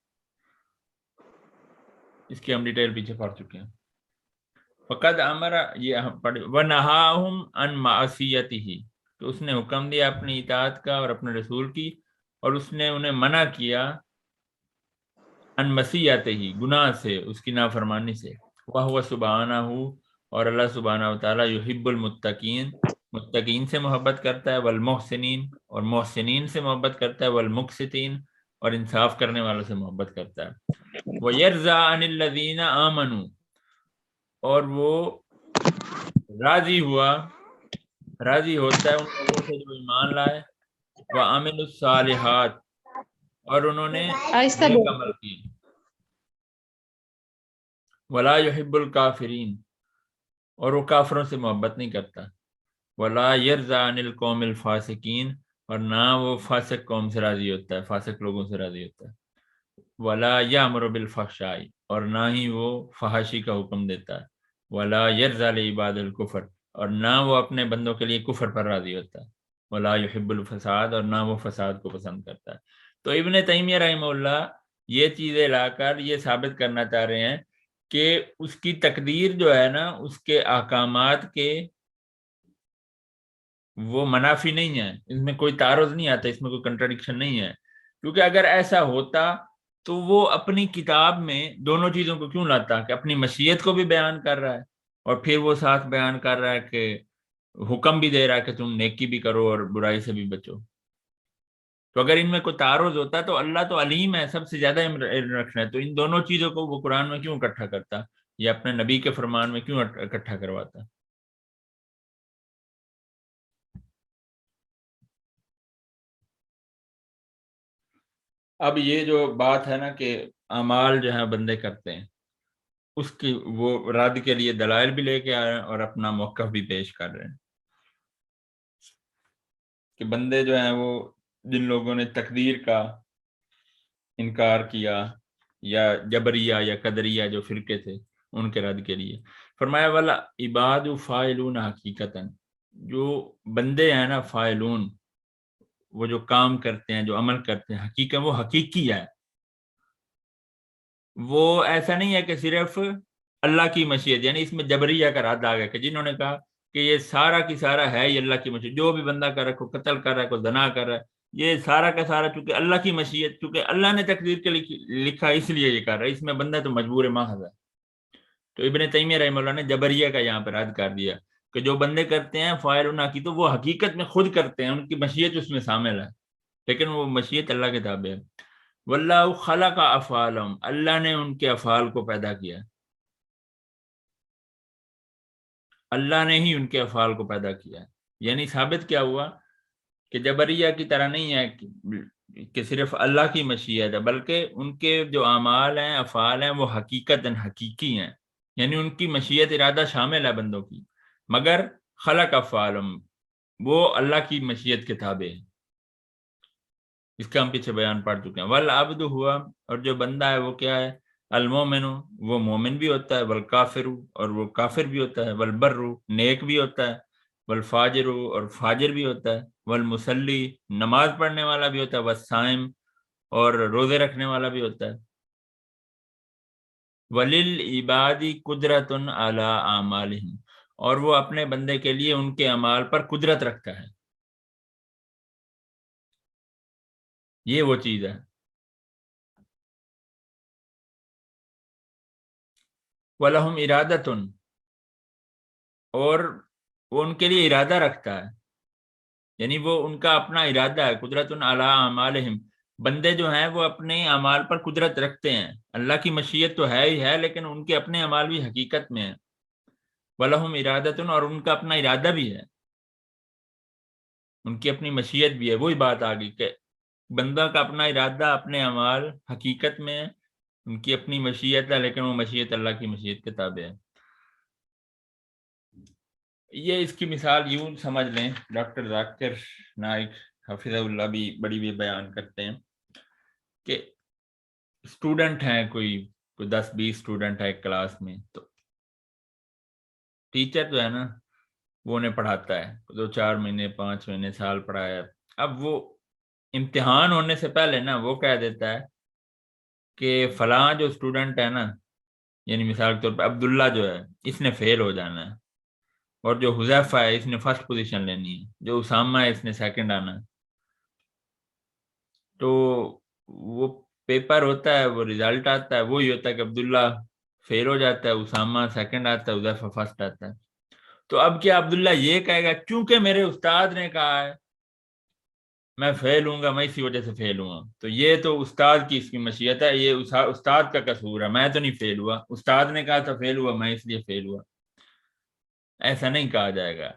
اس کی ہم ڈیٹیل پیچھے پڑھ چکے ہیں. فقد امر، یہ ہم پڑھے، ونہاہم عن معصیتہ، تو اس نے حکم دیا اپنی اطاعت کا اور اپنے رسول کی، اور اس نے انہیں منع کیا عن معصیتہ، گناہ سے، اس کی نافرمانی سے. وہو سبحانہ، اور اللہ سبحانہ و تعالیٰ، یحب المتقین، متقین سے محبت کرتا ہے، والمحسنین، اور محسنین سے محبت کرتا ہے، والمقسطین، اور انصاف کرنے والوں سے محبت کرتا ہے، وَيَرْضَىٰ عَنِ الَّذِينَ آمَنُوا، اور وہ راضی ہوتا ہے ان لوگوں سے جو ایمان لائے، وَعَمِلُوا الصَّالِحَاتِ، اور انہوں نے آہستہ نیک بول. عمل کیے، وَلَا يُحِبُّ الْكَافِرِينَ، اور وہ کافروں سے محبت نہیں کرتا، وَلَا يَرْضَىٰ عَنِ الْقَوْمِ الْفَاسِقِينَ، اور نہ وہ فاسق قوم سے راضی ہوتا ہے، فاسق لوگوں سے راضی ہوتا ہے، وَلَا يَأْمُرُ بِالْفَحْشَاءِ، اور نہ ہی وہ فحاشی کا حکم دیتا ہے، وَلَا يَرْضَىٰ لِعِبَادِ الْكُفْرِ، اور نہ وہ اپنے بندوں کے لیے کفر پر راضی ہوتا ہے، وَلَا يُحِبُّ الْفَسَادَ، اور نہ وہ فساد کو پسند کرتا ہے۔ تو ابن تیمیہ رحمہ اللہ یہ چیزیں لا کر یہ ثابت کرنا چاہ رہے ہیں کہ اس کی تقدیر جو ہے نا، اس کے احکامات کے وہ منافی نہیں ہے، اس میں کوئی تعارض نہیں آتا، اس میں کوئی کنٹراڈکشن نہیں ہے، کیونکہ اگر ایسا ہوتا تو وہ اپنی کتاب میں دونوں چیزوں کو کیوں لاتا کہ اپنی مشیت کو بھی بیان کر رہا ہے اور پھر وہ ساتھ بیان کر رہا ہے کہ حکم بھی دے رہا ہے کہ تم نیکی بھی کرو اور برائی سے بھی بچو۔ تو اگر ان میں کوئی تعارض ہوتا تو اللہ تو علیم ہے، سب سے زیادہ علم رکھنا ہے، تو ان دونوں چیزوں کو وہ قرآن میں کیوں اکٹھا کرتا یا اپنے نبی کے فرمان میں کیوں اکٹھا کرواتا؟ اب یہ جو بات ہے نا کہ اعمال جو ہیں بندے کرتے ہیں، اس کی وہ رد کے لیے دلائل بھی لے کے آ رہے ہیں اور اپنا موقف بھی پیش کر رہے ہیں کہ بندے جو ہیں وہ جن لوگوں نے تقدیر کا انکار کیا یا جبریہ یا قدریہ جو فرقے تھے ان کے رد کے لیے، فرمایا والا عباد فاعلون حقیقتاً، جو بندے ہیں نا فاعلون، وہ جو کام کرتے ہیں جو عمل کرتے ہیں، حقیقت وہ حقیقی ہے، وہ ایسا نہیں ہے کہ صرف اللہ کی مشیت، یعنی اس میں جبریہ کا رد آ گیا کہ جنہوں نے کہا کہ یہ سارا کی سارا ہے یہ اللہ کی مشیت، جو بھی بندہ کر رہا ہے، کوئی قتل کر رہا ہے، کوئی زنا کر رہا ہے، یہ سارا کا سارا چونکہ اللہ کی مشیت، چونکہ اللہ نے تقدیر کے لکھا اس لیے یہ کر رہا ہے، اس میں بندہ تو مجبور محض ہے۔ تو ابن تیمیہ رحمہ اللہ نے جبریہ کا یہاں پر رد کر دیا کہ جو بندے کرتے ہیں فاعلون کی، تو وہ حقیقت میں خود کرتے ہیں، ان کی مشیت اس میں شامل ہے، لیکن وہ مشیت اللہ کے تابع ہے۔ واللہ خلق افعالهم، اللہ نے ان کے افعال کو پیدا کیا، اللہ نے ہی ان کے افعال کو پیدا کیا، یعنی ثابت کیا ہوا کہ جبریہ کی طرح نہیں ہے کہ صرف اللہ کی مشیت ہے، بلکہ ان کے جو اعمال ہیں افعال ہیں وہ حقیقت حقیقی ہیں، یعنی ان کی مشیت ارادہ شامل ہے بندوں کی، مگر خلق افعالهم، وہ اللہ کی مشیت کے تابع ہے، اس کا ہم پیچھے بیان پڑھ چکے ہیں۔ والعبد ہوا، اور جو بندہ ہے وہ کیا ہے، المومن، وہ مومن بھی ہوتا ہے، والکافر، اور وہ کافر بھی ہوتا ہے، والبر، نیک بھی ہوتا ہے، والفاجر، اور فاجر بھی ہوتا ہے، والمصلی، نماز پڑھنے والا بھی ہوتا ہے، والصائم، اور روزے رکھنے والا بھی ہوتا ہے، وللعباد قدرۃ علی اعمالہم، اور وہ اپنے بندے کے لیے ان کے اعمال پر قدرت رکھتا ہے، یہ وہ چیز ہے۔ وَلَهُمْ إِرَادَةٌ، اور وہ ان کے لیے ارادہ رکھتا ہے، یعنی وہ ان کا اپنا ارادہ ہے، قدرت علی اعمالہم، بندے جو ہیں وہ اپنے اعمال پر قدرت رکھتے ہیں، اللہ کی مشیت تو ہے ہی ہے لیکن ان کے اپنے اعمال بھی حقیقت میں ہیں، وَلَهُمْ إِرَادَةٌ، اور ان کا اپنا ارادہ بھی ہے، ان کی اپنی مشیت بھی ہے، وہی بات آ گئی کہ بندہ کا اپنا ارادہ، اپنے اعمال حقیقت میں ہے، ان کی اپنی مشیت ہے لیکن وہ مشیت اللہ کی مشیت کے تابع ہے۔ یہ اس کی مثال یوں سمجھ لیں، ڈاکٹر ذاکر نائک حفظہ اللہ بھی بڑی بھی بیان کرتے ہیں کہ اسٹوڈنٹ ہیں، کوئی 10-20 اسٹوڈنٹ ہے ایک کلاس میں، تو ٹیچر جو ہے نا وہ انہیں پڑھاتا ہے 2-4 مہینے، 5 مہینے، سال پڑھایا ہے، اب وہ امتحان ہونے سے پہلے نا وہ کہہ دیتا ہے کہ فلاں جو اسٹوڈنٹ ہے نا، یعنی مثال کے طور پہ عبداللہ جو ہے اس نے فیل ہو جانا ہے، اور جو حذیفہ ہے اس نے فرسٹ پوزیشن لینی ہے، جو اسامہ ہے اس نے سیکنڈ آنا ہے، تو وہ پیپر ہوتا ہے، وہ ریزلٹ آتا ہے، وہی ہوتا ہے کہ عبداللہ فیل ہو جاتا ہے، اسامہ سیکنڈ آتا ہے، حذیفہ فرسٹ آتا ہے۔ تو اب کیا عبداللہ یہ کہے گا چونکہ میرے استاد نے کہا ہے میں فیل ہوں گا، میں اسی وجہ سے فیل ہوں گا؟ تو یہ تو استاد کی اس کی مشیت ہے، یہ استاد کا قصور ہے، میں تو نہیں فیل ہوا، استاد نے کہا تھا فیل ہوا، میں اس لیے فیل ہوا، ایسا نہیں کہا جائے گا۔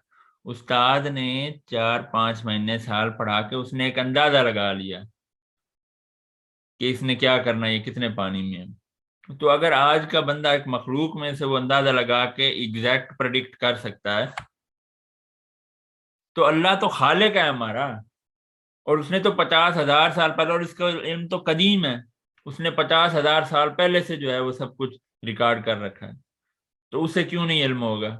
استاد نے 4-5 مہینے سال پڑھا کے اس نے ایک اندازہ لگا لیا کہ اس نے کیا کرنا ہے، یہ کتنے پانی میں ہے۔ تو اگر آج کا بندہ ایک مخلوق میں سے وہ اندازہ لگا کے ایگزیکٹ پریڈکٹ کر سکتا ہے، تو اللہ تو خالق ہے ہمارا، اور اس نے تو 50,000 سال پہلے، اور اس کا علم تو قدیم ہے، اس نے 50,000 سال پہلے سے جو ہے وہ سب کچھ ریکارڈ کر رکھا ہے، تو اسے کیوں نہیں علم ہوگا؟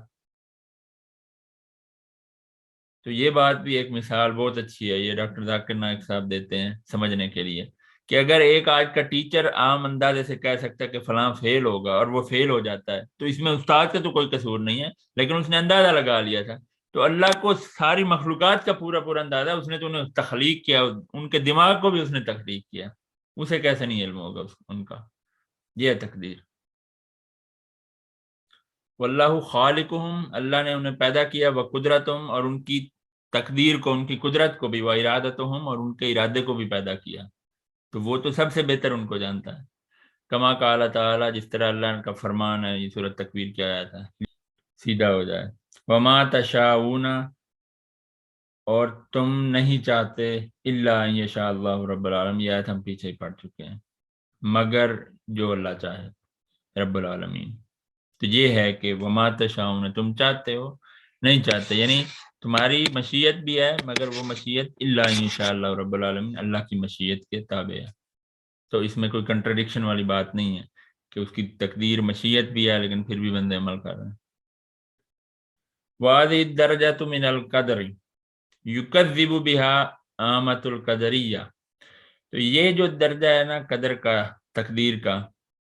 تو یہ بات بھی ایک مثال بہت اچھی ہے، یہ ڈاکٹر ذاکر نائک صاحب دیتے ہیں سمجھنے کے لیے، کہ اگر ایک آج کا ٹیچر عام اندازے سے کہہ سکتا ہے کہ فلاں فیل ہوگا اور وہ فیل ہو جاتا ہے، تو اس میں استاد کا تو کوئی قصور نہیں ہے، لیکن اس نے اندازہ لگا لیا تھا۔ تو اللہ کو ساری مخلوقات کا پورا پورا اندازہ، اس نے تو انہیں تخلیق کیا، ان کے دماغ کو بھی اس نے تخلیق کیا، اسے کیسے نہیں علم ہوگا ان کا؟ یہ ہے تقدیر۔ واللہ خالقہم، اللہ نے انہیں پیدا کیا، وہ قدرتہم، اور ان کی تقدیر کو، ان کی قدرت کو بھی، وہ ارادتہم، اور ان کے ارادے کو بھی پیدا کیا، تو وہ تو سب سے بہتر ان کو جانتا ہے۔ کما قال تعالیٰ، جس طرح اللہ کا فرمان ہے، یہ سورۃ تکویر کیا آیا تھا، سیدھا ہو جائے، وما تشاؤون، اور تم نہیں چاہتے، الا ان یشاء اللہ رب العالمین، یہ آیت ہم پیچھے ہی پڑھ چکے ہیں، مگر جو اللہ چاہے رب العالمین۔ تو یہ ہے کہ وما تشاؤون، تم چاہتے ہو نہیں چاہتے، یعنی تمہاری مشیت بھی ہے، مگر وہ مشیت الا ان شاء اللہ رب العالمین، اللہ کی مشیت کے تابع ہے۔ تو اس میں کوئی کنٹرڈکشن والی بات نہیں ہے کہ اس کی تقدیر مشیت بھی ہے لیکن پھر بھی بندے عمل کر رہے ہیں۔ وَهَذِهِ الدَّرَجَةُ مِنَ الْقَدْرِ يُكَذِّبُ بِهَا عَامَةُ الْقَدَرِيَّةِ، تو یہ جو درجہ ہے نا قدر کا، تقدیر کا،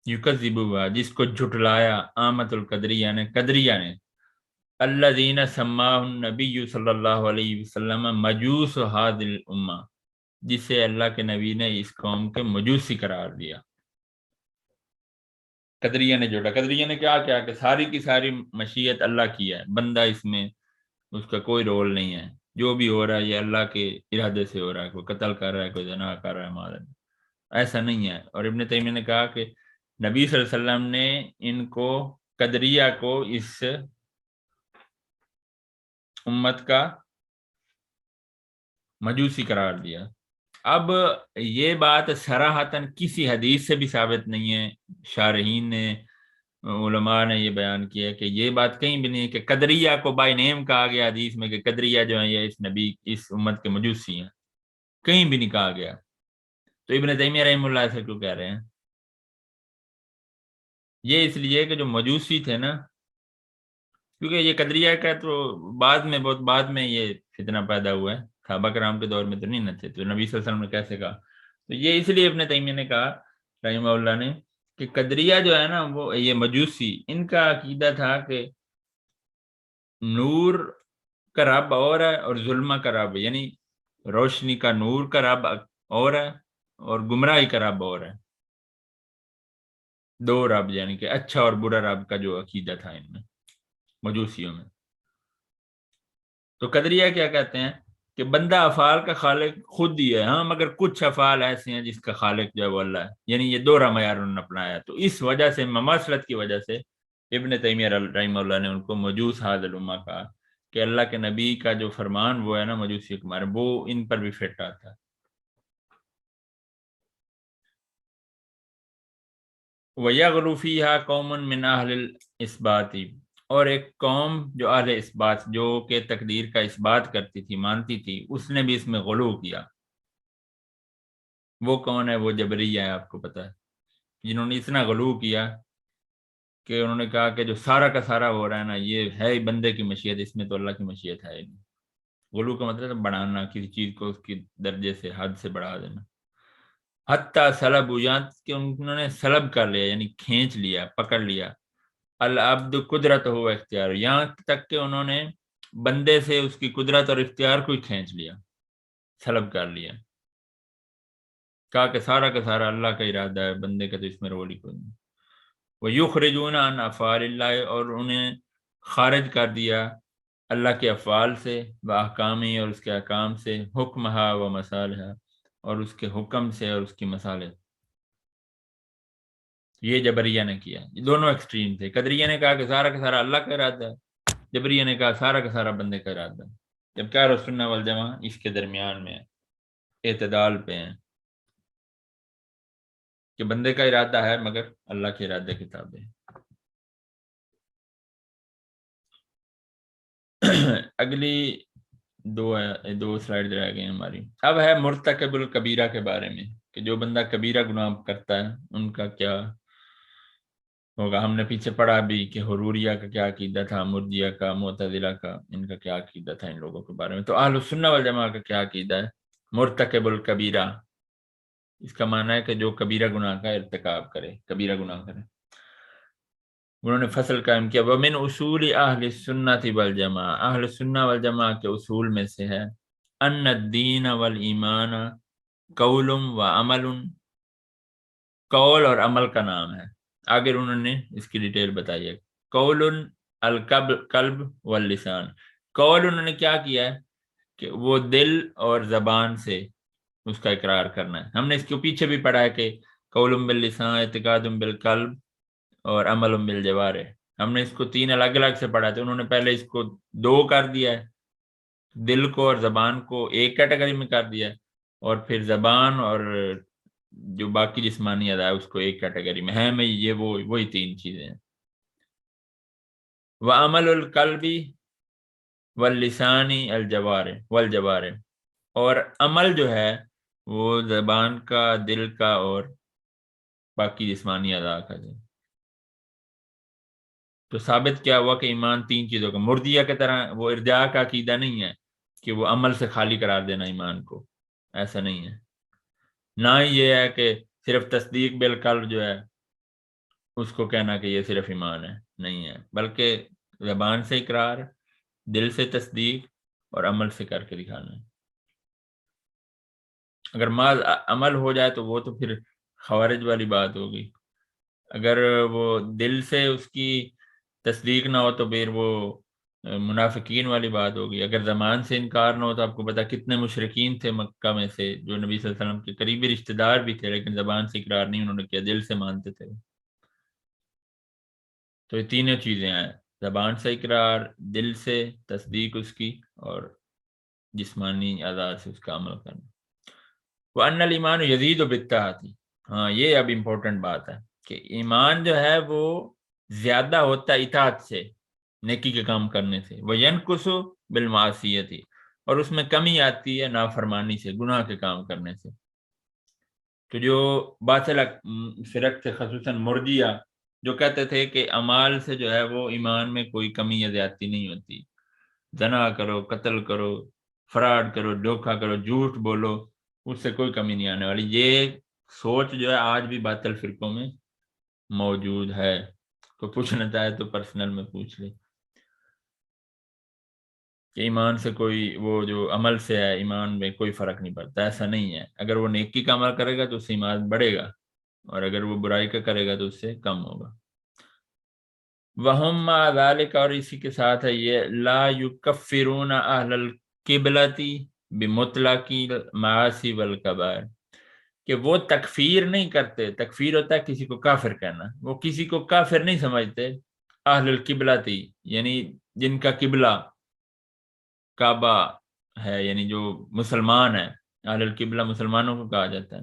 یکذب ہوا، جس کو جھٹلایا عامۃ القدریہ نے، قدریہ نے، الذین سماہ النبی صلی اللہ علیہ وسلم مجوس هذه الامہ، جسے اللہ کے نبی نے اس قوم کے مجوسی قرار دیا۔ قدریہ نے جوڑا، قدریہ نے کیا کیا کہ ساری کی ساری مشیت اللہ کی ہے، بندہ اس میں اس کا کوئی رول نہیں ہے، جو بھی ہو رہا ہے یہ اللہ کے ارادے سے ہو رہا ہے، کوئی قتل کر رہا ہے، کوئی زنا کر رہا ہے، معاذ، ایسا نہیں ہے۔ اور ابن تیمیہ نے کہا کہ نبی صلی اللہ علیہ وسلم نے ان کو، قدریہ کو، اس امت کا مجوسی قرار دیا۔ اب یہ بات صراحتاً کسی حدیث سے بھی ثابت نہیں ہے، شارحین نے، علماء نے یہ بیان کیا ہے کہ یہ بات کہیں بھی نہیں ہے کہ قدریہ کو بائی نیم کہا گیا حدیث میں کہ قدریہ جو ہیں یہ اس نبی، اس امت کے مجوسی ہیں، کہیں بھی نہیں کہا گیا۔ تو ابن تیمیہ رحمہ اللہ ایسا کیوں کہہ رہے ہیں؟ یہ اس لیے کہ جو مجوسی تھے نا، کیونکہ یہ قدریہ کا تو بعد میں، بہت بعد میں یہ فتنہ پیدا ہوا ہے، صحابہ کرام کے دور میں تو نہیں نہ تھے، تو نبی صلی اللہ علیہ وسلم نے کیسے کہا؟ تو یہ اس لیے ابن تیمیہ نے کہا رحمہ اللہ نے کہ قدریہ جو ہے نا، وہ یہ مجوسی، ان کا عقیدہ تھا کہ نور کا رب اور ہے اور ظلمہ کا رب، یعنی روشنی کا، نور کا رب اور ہے اور گمراہی کا رب اور ہے، دو رب، یعنی کہ اچھا اور برا رب کا جو عقیدہ تھا ان میں، مجوسیوں میں۔ تو قدریہ کیا کہتے ہیں کہ بندہ افعال کا خالق خود ہی ہے، ہاں، مگر کچھ افعال ایسے ہیں جس کا خالق جو ہے وہ اللہ ہے، یعنی یہ دوہرا معیار انہوں نے اپنایا۔ تو اس وجہ سے، مماثلت کی وجہ سے، ابن تیمیہ رحمہ اللہ نے ان کو مجوس ھذا الامہ کہا، کہ اللہ کے نبی کا جو فرمان وہ ہے نا مجوسی حکمران، وہ ان پر بھی فٹ آتا ہے۔ وَيَغْلُو فِيهَا قَوْمٌ مِّنْ أَهْلِ الْإِثْبَاتِ، اور ایک قوم جو اہل اثبات، جو کہ تقدیر کا اثبات کرتی تھی، مانتی تھی، اس نے بھی اس میں غلو کیا۔ وہ کون ہے؟ وہ جبریہ ہے، آپ کو پتہ ہے، جنہوں نے اتنا غلو کیا کہ انہوں نے کہا کہ جو سارا کا سارا ہو رہا ہے نا، یہ ہے ہی بندے کی مشیت، اس میں تو اللہ کی مشیت ہے ہی نہیں۔ غلو کا مطلب ہے بڑھانا، کسی چیز کو اس کی درجے سے، حد سے بڑھا دینا۔ حتیٰ سلب، یہاں کہ انہوں نے سلب کر لیا، یعنی کھینچ لیا، پکڑ لیا، العبد قدرت ہو اختیار، یہاں تک کہ انہوں نے بندے سے اس کی قدرت اور اختیار کو ہی کھینچ لیا، سلب کر لیا، کہا کہ سارا کا سارا اللہ کا ارادہ ہے، بندے کا تو اس میں رول ہی کوئی نہیں۔ وَيُخْرِجُونَ عَنْ أَفْعَالِ اللَّهِ، اور انہیں خارج کر دیا اللہ کے افعال سے، و احکامی اور اس کے احکام سے، حکمہا و مصالحہ اور اس کے حکم سے اور اس کی مصالح. یہ جبریہ نے کیا. یہ دونوں ایکسٹریم تھے. قدریہ نے کہا کہ سارا کا سارا اللہ کا ارادہ ہے، جبریہ نے کہا سارا کا سارا بندے کا ارادہ ہے. جبکہ اہل سنہ والجماعہ اس کے درمیان میں ہے، اعتدال پہ ہیں کہ بندے کا ارادہ ہے مگر اللہ کے ارادے کے تابع ہے. اگلی دو سلائیڈ رہ گئی ہماری. اب ہے مرتکب الکبیرہ کے بارے میں کہ جو بندہ کبیرہ گناہ کرتا ہے ان کا کیا ہوگا. ہم نے پیچھے پڑھا بھی کہ حروریہ کا کیا عقیدہ تھا، مرجیہ کا، معتزلہ کا، ان کا کیا عقیدہ تھا ان لوگوں کے بارے میں. تو اہل السنہ والجماعہ کا کیا عقیدہ ہے؟ مرتکب الکبیرہ، اس کا معنی ہے کہ جو کبیرہ گناہ کا ارتکاب کرے، کبیرہ گناہ کرے. انہوں نے فصل قائم کیا وَمِنْ اصول اہل السنۃ والجماعہ، اہل السنہ والجماعہ کے اصول میں سے ہے ان الدین والایمان قول و عمل، قول اور عمل کا نام ہے. آگے انہوں نے اس کی ڈیٹیل بتائی ہے. قول القلب واللسان، قول انہوں نے کیا کیا ہے کہ وہ دل اور زبان سے اس کا اقرار کرنا ہے. ہم نے اس کے پیچھے بھی پڑھا ہے کہ قول باللسان، اعتقاد بالقلب اور عمل بالجوارح. ہم نے اس کو 3 الگ الگ سے پڑھا تھا. انہوں نے پہلے اس کو 2 کر دیا ہے، دل کو اور زبان کو ایک کیٹیگری میں کر دیا ہے، اور پھر زبان اور جو باقی جسمانی اعضاء ہے اس کو ایک کیٹیگری میں ہے. یہ وہی 3 چیزیں ہیں. وعمل القلب واللسان والجوارح، اور عمل جو ہے وہ زبان کا، دل کا اور باقی جسمانی اعضاء کا. تو ثابت کیا ہوا کہ ایمان 3 چیزوں کا. مرجیہ کی طرح وہ ارجاء کا عقیدہ نہیں ہے کہ وہ عمل سے خالی قرار دینا ایمان کو، ایسا نہیں ہے. نہ ہی یہ ہے کہ صرف تصدیق بالقلب جو ہے اس کو کہنا کہ یہ صرف ایمان ہے، نہیں ہے، بلکہ زبان سے اقرار، دل سے تصدیق اور عمل سے کر کے دکھانا ہے. اگر محض عمل ہو جائے تو وہ تو پھر خوارج والی بات ہوگی. اگر وہ دل سے اس کی تصدیق نہ ہو تو پھر وہ منافقین والی بات ہوگی. اگر زبان سے انکار نہ ہو تو آپ کو پتا کتنے مشرکین تھے مکہ میں سے جو نبی صلی اللہ علیہ وسلم کے قریبی رشتہ دار بھی تھے، لیکن زبان سے اقرار نہیں انہوں نے کیا، دل سے مانتے تھے. تو یہ 3 چیزیں ہیں، زبان سے اقرار، دل سے تصدیق اس کی، اور جسمانی اعضاء سے اس کا عمل کرنا. وَأَنَّ الْإِيمَانُ يَزِيدُ بِالطَّاعَةِ، ہاں یہ اب امپورٹنٹ بات ہے کہ ایمان جو ہے وہ زیادہ ہوتا ہے اطاعت سے، نیکی کے کام کرنے سے. وَيَنْقُصُ بِالْمَعْصِيَةِ، اور اس میں کمی آتی ہے نافرمانی سے، گناہ کے کام کرنے سے. تو جو باطل فرق تھے خصوصاً مرجیہ، جو کہتے تھے کہ اعمال سے جو ہے وہ ایمان میں کوئی کمی یا زیادتی نہیں ہوتی، زنا کرو، قتل کرو، فراڈ کرو، دھوکہ کرو، جھوٹ بولو، اس سے کوئی کمی نہیں آنے والی. یہ سوچ جو ہے آج بھی باطل فرقوں میں موجود ہے. تو پوچھنا چاہے تو پرسنل میں پوچھ لے کہ ایمان سے کوئی، وہ جو عمل سے ہے ایمان میں کوئی فرق نہیں پڑتا. ایسا نہیں ہے. اگر وہ نیکی کا عمل کرے گا تو اس سے ایمان بڑھے گا، اور اگر وہ برائی کا کرے گا تو اس سے کم ہوگا. وَهُمْ مَعَ ذَلِكَ، اور اسی کے ساتھ ہے یہ، لَا يُكَفِّرُونَ أَهْلَ الْقِبْلَةِ بِمُطْلَقِ الْمَعَاصِي وَالْكَبَائِرِ، کہ وہ تکفیر نہیں کرتے. تکفیر ہوتا ہے کسی کو کافر کہنا. وہ کسی کو کافر نہیں سمجھتے. اہل القبلہ، یعنی جن کا قبلہ کعبہ ہے، یعنی جو مسلمان ہیں، اہل القبلہ مسلمانوں کو کہا جاتا ہے.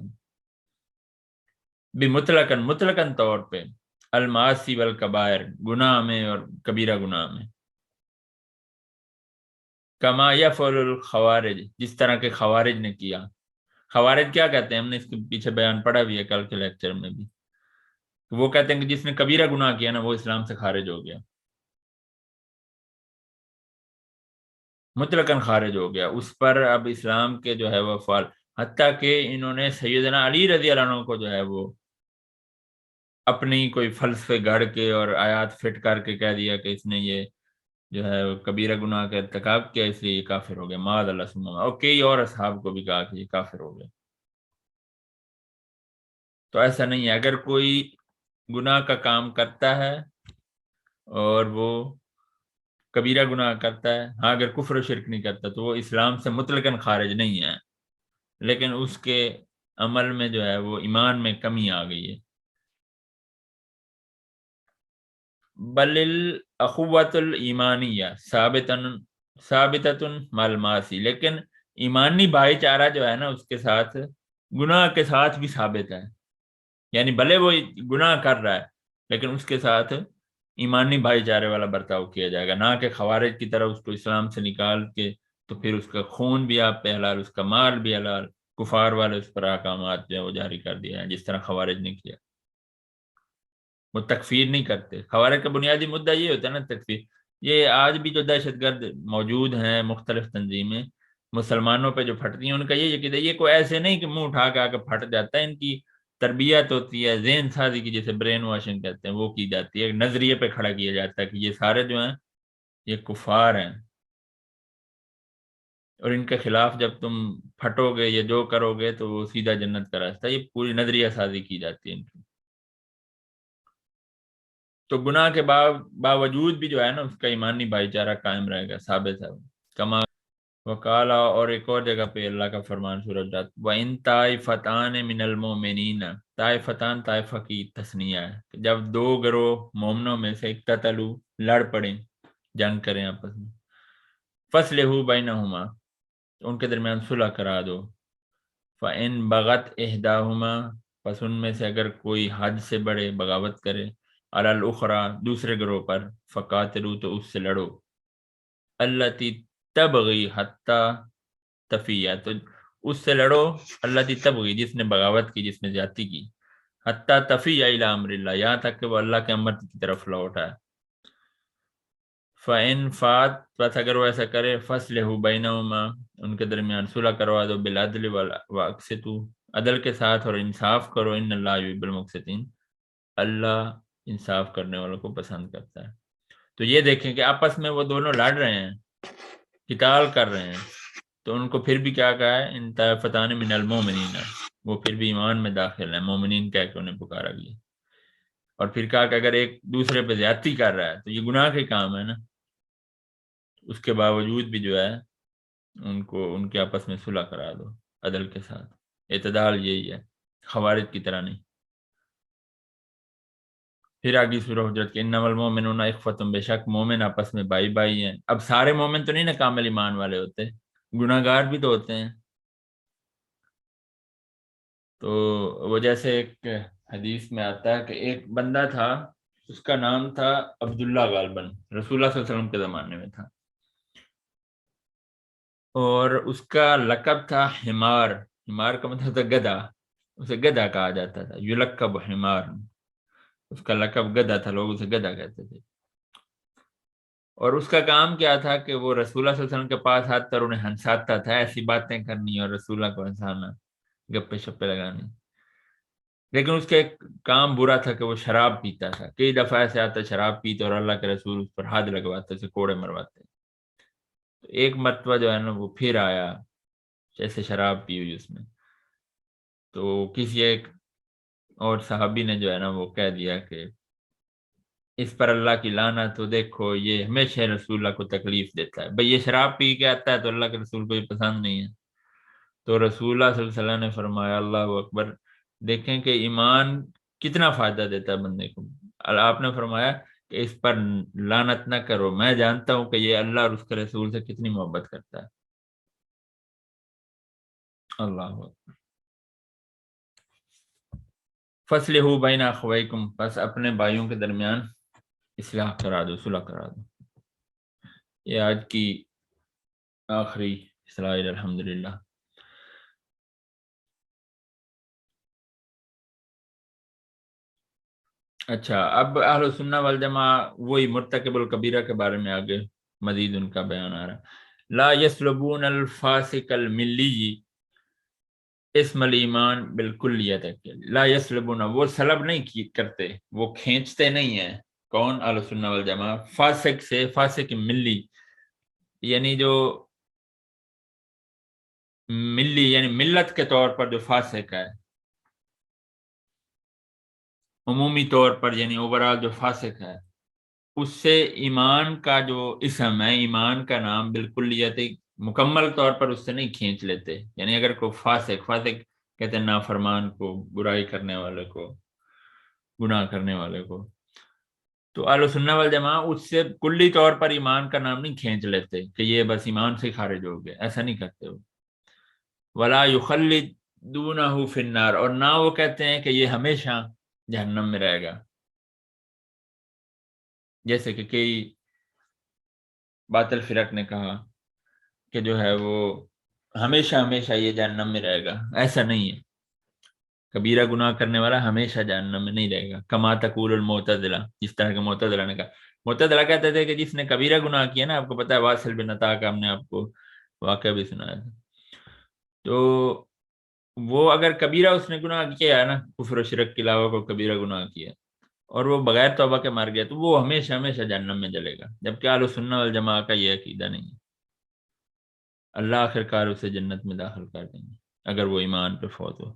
بمطلقاً، مطلقاً طور پہ، المعاصی والکبائر، گناہ میں اور کبیرہ گناہ میں. کما یفعل الخوارج، جس طرح کے خوارج نے کیا. خوارج کیا کہتے ہیں؟ ہم نے اس کے پیچھے بیان پڑھا بھی ہے کل کے لیکچر میں بھی. وہ کہتے ہیں کہ جس نے کبیرہ گناہ کیا نا وہ اسلام سے خارج ہو گیا، مطلقاً خارج ہو گیا. اس پر اب اسلام کے جو ہے وہ افعال، حتیٰ کہ انہوں نے سیدنا علی رضی اللہ عنہ کو جو ہے وہ اپنی کوئی فلسفے گھڑ کے اور آیات فٹ کر کے کہہ دیا کہ اس نے یہ جو ہے کبیرہ گناہ کا ارتکاب کیا، اس لیے یہ کافر ہو گیا، معاذ اللہ ثم. اور کئی اور اصحاب کو بھی کہا کہ یہ کافر ہو گیا. تو ایسا نہیں ہے. اگر کوئی گناہ کا کام کرتا ہے اور وہ کبیرہ گناہ کرتا ہے، ہاں اگر کفر و شرک نہیں کرتا تو وہ اسلام سے مطلقاً خارج نہیں ہے، لیکن اس کے عمل میں جو ہے وہ ایمان میں کمی آ گئی ہے۔ بل الاخوۃ الایمانیہ ثابتۃ مع المعاصی، لیکن ایمانی بھائی چارہ جو ہے نا اس کے ساتھ گناہ کے ساتھ بھی ثابت ہے، یعنی بھلے وہ گناہ کر رہا ہے لیکن اس کے ساتھ ایمانی بھائی چارے والا برتاؤ کیا جائے گا، نہ کہ خوارج کی طرح اس کو اسلام سے نکال کے تو پھر اس کا خون بھی آپ پہ حلال، اس کا مال بھی حلال، کفار والے اس پر احکامات جو ہے وہ جاری کر دیا ہے جس طرح خوارج نے کیا۔ وہ تکفیر نہیں کرتے۔ خوارج کا بنیادی مدعا یہ ہوتا ہے نا تکفیر۔ یہ آج بھی جو دہشت گرد موجود ہیں مختلف تنظیمیں مسلمانوں پہ جو پھٹتی ہیں، ان کا یہ عقیدہ، یہ کوئی ایسے نہیں کہ منہ اٹھا کے آ کے پھٹ جاتا ہے، ان کی تربیت ہوتی ہے، ذہن سازی کی، جیسے برین واشنگ کہتے ہیں، وہ کی جاتی ہے، ایک نظریے پہ کھڑا کیا جاتا ہے کہ یہ سارے جو ہیں یہ کفار ہیں، اور ان کے خلاف جب تم پھٹو گے یا جو کرو گے تو وہ سیدھا جنت کا راستہ، یہ پوری نظریہ سازی کی جاتی ہے ان کی۔ تو گناہ کے باوجود بھی جو ہے نا اس کا ایمانی بھائی چارہ قائم رہے گا، ثابت ہے۔ کما وکالا، اور ایک اور جگہ پہ اللہ کا فرمان سورۃ رات، وَإِن طَائِفَتَانِ مِنَ الْمُؤْمِنِينَ، طائفتان طائفہ کی تثنیہ ہے کہ جب دو گروہ مومنوں میں سے اقتتلوا، لڑ پڑیں، جنگ کریں آپس میں، فَأَصْلِحُوا بَيْنَهُمَا، ان کے درمیان صلح کرا دو، فَإِن بَغَتْ إِحْدَاهُمَا، پس ان میں سے اگر کوئی حد سے بڑھے، بغاوت کرے، علی الاخری، دوسرے گروہ پر، فقاتلوا، تو اس سے لڑو، التی تبغی حتی تفیہ، تو اس سے لڑو، التی تبغی، جس نے بغاوت کی، جس نے زیادتی کی، حتی تفیہ الی امر اللہ، یہاں تک کہ وہ اللہ کے امر کی طرف لوٹا ہے۔ فَإِن فَات، بس اگر وہ ایسا کرے، فَصْلِحُوا بَيْنَهُمَا، ان کے درمیان صلح کروا دو، بالعدل وَاقْسِطُوا، عدل کے ساتھ اور انصاف کرو، ان اللہ یحب المقسطین، اللہ انصاف کرنے والوں کو پسند کرتا ہے۔ تو یہ دیکھیں کہ آپس میں وہ دونوں لڑ رہے ہیں، قتال کر رہے ہیں، تو ان کو پھر بھی کیا کہا ہے، ان طائفتان من المؤمنین، وہ پھر بھی ایمان میں داخل ہیں، مومنین کہہ کے انہیں پکارا گیا، اور پھر کہا کہ اگر ایک دوسرے پہ زیادتی کر رہا ہے تو یہ گناہ کے کام ہے نا، اس کے باوجود بھی جو ہے ان کو ان کے آپس میں صلح کرا دو عدل کے ساتھ۔ اعتدال یہی ہے، خوارج کی طرح نہیں۔ پھر آگے سورہ حجرات کے انما المؤمنون اخوۃ، بے شک مومن آپس میں بھائی بھائی ہیں۔ اب سارے مومن تو نہیں نا کامل ایمان والے ہوتے، گناہ گار بھی تو ہوتے ہیں۔ تو وہ جیسے ایک حدیث میں آتا ہے کہ ایک بندہ تھا، اس کا نام تھا عبداللہ، غالباً رسول اللہ صلی اللہ علیہ وسلم کے زمانے میں تھا، اور اس کا لقب تھا حمار۔ حمار کا مطلب تھا گدھا، اسے گدھا کہا جاتا تھا، یلقب حمار، اس کا لقب گدھا تھا، لوگ اسے گدھا کہتے تھے۔ اور اس کا کام کیا تھا کہ وہ رسول اللہ صلی اللہ علیہ وسلم کے پاس آتا اور انہیں ہنساتا تھا، ایسی باتیں کرنی اور رسول اللہ کو ہنسانا، گپے شپے لگانے۔ لیکن اس کا ایک کام برا تھا کہ وہ شراب پیتا تھا، کئی دفعہ ایسے آتا شراب پیتا اور اللہ کے رسول اس پر ہاتھ لگواتے، اسے کوڑے مرواتے۔ تو ایک مرتبہ جو ہے نا وہ پھر آیا، جیسے شراب پی ہوئی اس نے، تو کسی ایک اور صحابی نے جو ہے نا وہ کہہ دیا کہ اس پر اللہ کی لعنت، تو دیکھو یہ ہمیشہ رسول اللہ کو تکلیف دیتا ہے، بھئی یہ شراب پی کے آتا ہے تو اللہ کے رسول کو یہ پسند نہیں ہے۔ تو رسول اللہ صلی اللہ علیہ وسلم نے فرمایا، اللہ اکبر، دیکھیں کہ ایمان کتنا فائدہ دیتا ہے بندے کو۔ آپ نے فرمایا کہ اس پر لعنت نہ کرو، میں جانتا ہوں کہ یہ اللہ اور اس کے رسول سے کتنی محبت کرتا ہے۔ اللہ اکبر۔ فَأَصْلِحُوا بَيْنَ أَخَوَيْكُمْ، پس اپنے بھائیوں کے درمیان اصلاح کرا دو، صلح کرا دو۔ یہ آج کی آخری سلائیڈ الحمدللہ۔ اچھا، اب اہل سنہ والجماعہ وہی مرتکب الکبیرہ کے بارے میں آگے مزید ان کا بیان آ رہا ہے۔ لا یسلبون الفاسق الملی اسم الایمان بالکلیت، لا یسلبون، وہ سلب نہیں کرتے، وہ کھینچتے نہیں ہیں، کون؟ اہل سنہ والجماعہ، فاسق سے، فاسق ملی یعنی جو ملی یعنی ملت کے طور پر جو فاسق ہے، عمومی طور پر یعنی اوورال جو فاسق ہے، اس سے ایمان کا جو اسم ہے، ایمان کا نام بالکلیت مکمل طور پر اس سے نہیں کھینچ لیتے. یعنی اگر کوئی فاسق کہتے ہیں نافرمان کو، برائی کرنے والے کو، گناہ کرنے والے کو، تو اہل سنہ والجماعہ اس سے کلی طور پر ایمان کا نام نہیں کھینچ لیتے کہ یہ بس ایمان سے خارج ہو گئے، ایسا نہیں کرتے وہ. ولا یخلدونہ فی النار، اور نہ وہ کہتے ہیں کہ یہ ہمیشہ جہنم میں رہے گا، جیسے کہ کئی باطل فرق نے کہا کہ جو ہے وہ ہمیشہ ہمیشہ یہ جہنم میں رہے گا. ایسا نہیں ہے، کبیرہ گناہ کرنے والا ہمیشہ جہنم میں نہیں رہے گا. کما تقول المعتزلہ، جس طرح کہ معتزلہ نے کہا. معتزلہ کہتے تھے کہ جس نے کبیرہ گناہ کیا نا، آپ کو پتہ ہے واصل بن عطا کا ہم نے آپ کو واقعہ بھی سنایا تھا، تو وہ اگر کبیرہ اس نے گناہ کیا ہے نا، کفر و شرک کے علاوہ کو کبیرہ گناہ کیا اور وہ بغیر توبہ کے مر گیا، تو وہ ہمیشہ ہمیشہ جہنم میں جلے گا. جبکہ اہل سنہ والجماعہ کا یہ عقیدہ نہیں ہے. اللہ آخرکار اسے جنت میں داخل کر دیں گے اگر وہ ایمان پہ فوت ہو.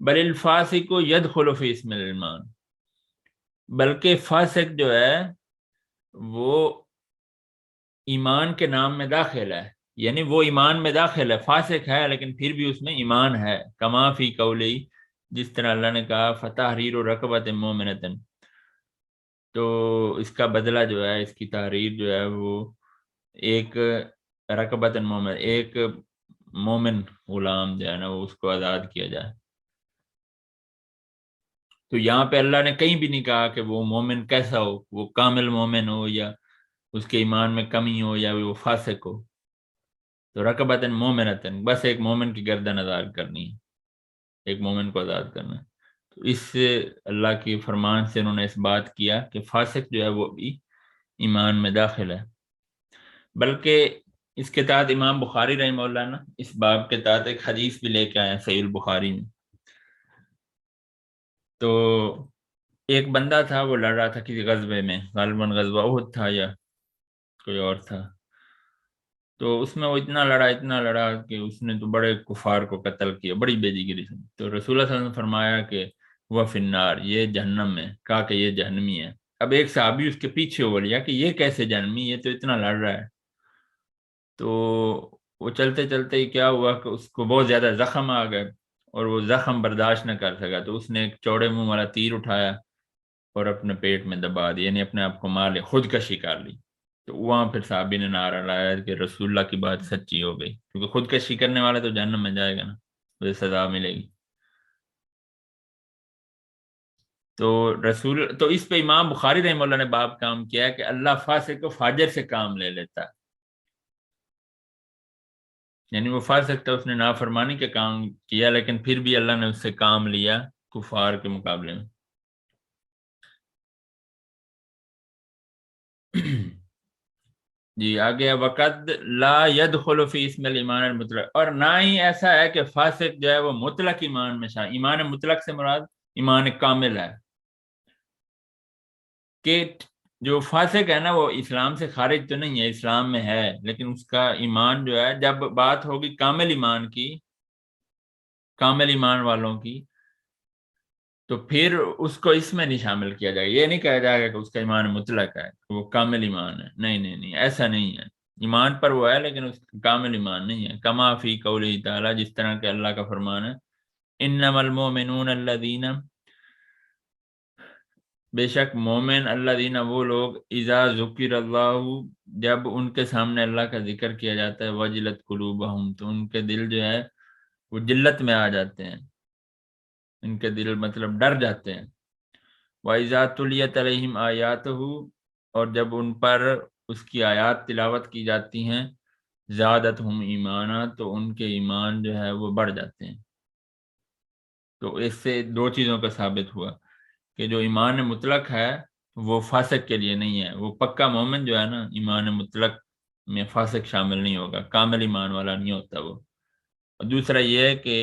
بل الفاسق يدخل فی اسم الایمان، بلکہ فاسق جو ہے وہ ایمان کے نام میں داخل ہے. یعنی وہ ایمان میں داخل ہے، فاسق ہے لیکن پھر بھی اس میں ایمان ہے. کما فی قولی، جس طرح اللہ نے کہا فتحریر رقبۃ مؤمنۃ، تو اس کا بدلہ جو ہے، اس کی تحریر جو ہے وہ ایک رقبۃ مومن، ایک مومن غلام جو ہے نا وہ اس کو آزاد کیا جائے. تو یہاں پہ اللہ نے کہیں بھی نہیں کہا کہ وہ مومن کیسا ہو، وہ کامل مومن ہو یا اس کے ایمان میں کمی ہو یا وہ فاسق ہو. تو رقبۃ مومنۃ، بس ایک مومن کی گردن آزاد کرنی ہے، ایک مومن کو آزاد کرنا ہے. تو اس سے اللہ کی فرمان سے انہوں نے اس بات کیا کہ فاسق جو ہے وہ بھی ایمان میں داخل ہے. بلکہ اس کے تحت امام بخاری رحمہ اللہ نے اس باب کے تحت ایک حدیث بھی لے کے آئے ہیں صحیح البخاری میں. تو ایک بندہ تھا، وہ لڑ رہا تھا کسی غزوے میں، غالباً غزوہ احد تھا یا کوئی اور تھا. تو اس میں وہ اتنا لڑا کہ اس نے تو بڑے کفار کو قتل کیا بڑی بے دگری سے. تو رسول اللہ صلی اللہ علیہ وسلم نے فرمایا کہ وہ فی النار، یہ جہنم میں. کہا کہ یہ جہنمی ہے. اب ایک صحابی اس کے پیچھے ہو لیا کہ یہ کیسے جہنمی، یہ تو اتنا لڑ رہا ہے. تو وہ چلتے چلتے ہی کیا ہوا کہ اس کو بہت زیادہ زخم آ گئے اور وہ زخم برداشت نہ کر سکا. تو اس نے ایک چوڑے منہ والا تیر اٹھایا اور اپنے پیٹ میں دبا دیا، یعنی اپنے آپ کو مار لیا، خودکشی کر لی. تو وہاں پھر صحابی نے نعرہ لایا کہ رسول اللہ کی بات سچی ہو گئی، کیونکہ خودکشی کرنے والا تو جہنم میں جائے گا نا، اسے سزا ملے گی. تو اس پہ امام بخاری رحمہ اللہ نے باب کام کیا ہے کہ اللہ فاسق کو فاجر سے کام لے لیتا ہے. یعنی وہ فاسق تھا، اس نے نافرمانی کے کام کیا لیکن پھر بھی اللہ نے اس سے کام لیا کفار کے مقابلے میں. جی آگے، وقد لا يدخل فی اسم الایمان المطلق، اور نہ ہی ایسا ہے کہ فاسق جو ہے وہ مطلق ایمان میں شامل. ایمان مطلق سے مراد ایمان کامل ہے، کہ جو فاسق ہے نا وہ اسلام سے خارج تو نہیں ہے، اسلام میں ہے، لیکن اس کا ایمان جو ہے، جب بات ہوگی کامل ایمان کی، کامل ایمان والوں کی، تو پھر اس کو اس میں نہیں شامل کیا جائے گا. یہ نہیں کہا جائے گا کہ اس کا ایمان مطلق ہے، وہ کامل ایمان ہے. نہیں نہیں نہیں، ایسا نہیں ہے. ایمان پر وہ ہے لیکن اس کا کامل ایمان نہیں ہے. کما فی قولی تعالی، جس طرح کہ اللہ کا فرمان ہے انما المؤمنون الذین، بے شک مومن، الذین وہ لوگ، اذا ذکر اللہ، جب ان کے سامنے اللہ کا ذکر کیا جاتا ہے، وجلت قلوبہم، تو ان کے دل جو ہے وہ جلت میں آ جاتے ہیں، ان کے دل مطلب ڈر جاتے ہیں. وَإِذَا تُلِيَتْ عَلَيْهِمْ آيَاتُهُ، اور جب ان پر اس کی آیات تلاوت کی جاتی ہیں، زادتہم ایمانا، تو ان کے ایمان جو ہے وہ بڑھ جاتے ہیں. تو اس سے دو چیزوں کا ثابت ہوا کہ جو ایمان مطلق ہے وہ فاسق کے لیے نہیں ہے. وہ پکا مومن جو ہے نا، ایمان مطلق میں فاسق شامل نہیں ہوگا، کامل ایمان والا نہیں ہوتا وہ. اور دوسرا یہ ہے کہ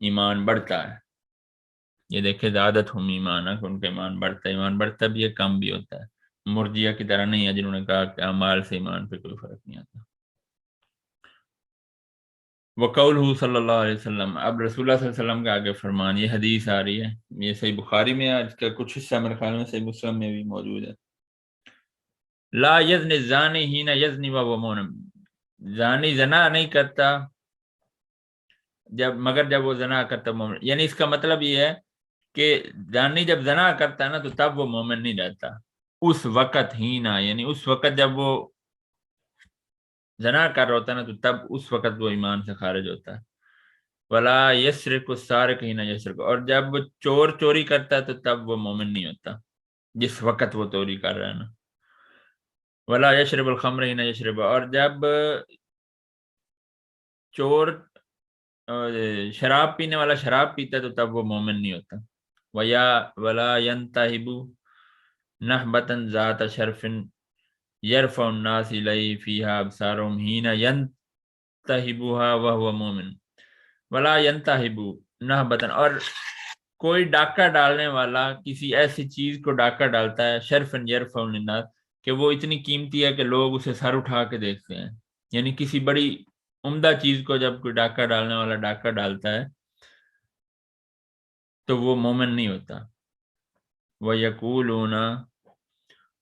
ایمان بڑھتا ہے. یہ دیکھیں زیادت ہم ایمان ہے کہ ان کا ایمان بڑھتا ہے، ایمان بڑھتا بھی ہے، کم بھی ہوتا ہے. مرجیہ کی طرح نہیں ہے جنہوں نے کہا کہ اعمال سے ایمان پہ کوئی فرق نہیں آتا. وقولہ صلی اللہ علیہ وسلم، اب رسول اللہ صلی اللہ علیہ وسلم کا آگے فرمان، یہ حدیث آ رہی ہے، یہ صحیح بخاری میں ہے، اس کا کچھ حصہ میرے خیال میں صحیح مسلم میں بھی موجود ہے. لا یزنی الزانی حین یزنی وهو مؤمن، زانی زنا نہیں کرتا جب وہ زنا کرتا مومن، یعنی اس کا مطلب یہ ہے کہ زانی جب زنا کرتا ہے نا تو تب وہ مومن نہیں رہتا، اس وقت ہی نا، یعنی اس وقت جب وہ زنا کر رہا ہوتا ہے نا تو تب اس وقت وہ ایمان سے خارج ہوتا ہے۔ ولا یسرق السارق حین یسرق، اور جب وہ چور چوری کرتا ہے تو تب وہ مومن نہیں ہوتا جس وقت وہ چوری کر رہا ہے نا۔ ولا یشرب الخمر حین یشرب، اور جب چور شراب پینے والا شراب پیتا ہے تو تب وہ مومن نہیں ہوتا۔ ولا ينتهب نهبة ذات شرف يرفع الناس إليه فيها أبصارهم حين ينتهبها وهو مؤمن۔ ولا ينتهب نهبة، اور کوئی ڈاکہ ڈالنے والا کسی ایسی چیز کو ڈاکہ ڈالتا ہے، شرفن يرفع الناس، کہ وہ اتنی قیمتی ہے کہ لوگ اسے سر اٹھا کے دیکھتے ہیں، یعنی کسی بڑی عمدہ چیز کو جب کوئی ڈاکہ ڈالنے والا ڈاکہ ڈالتا ہے تو وہ مومن نہیں ہوتا۔ وَيَقُولُونَ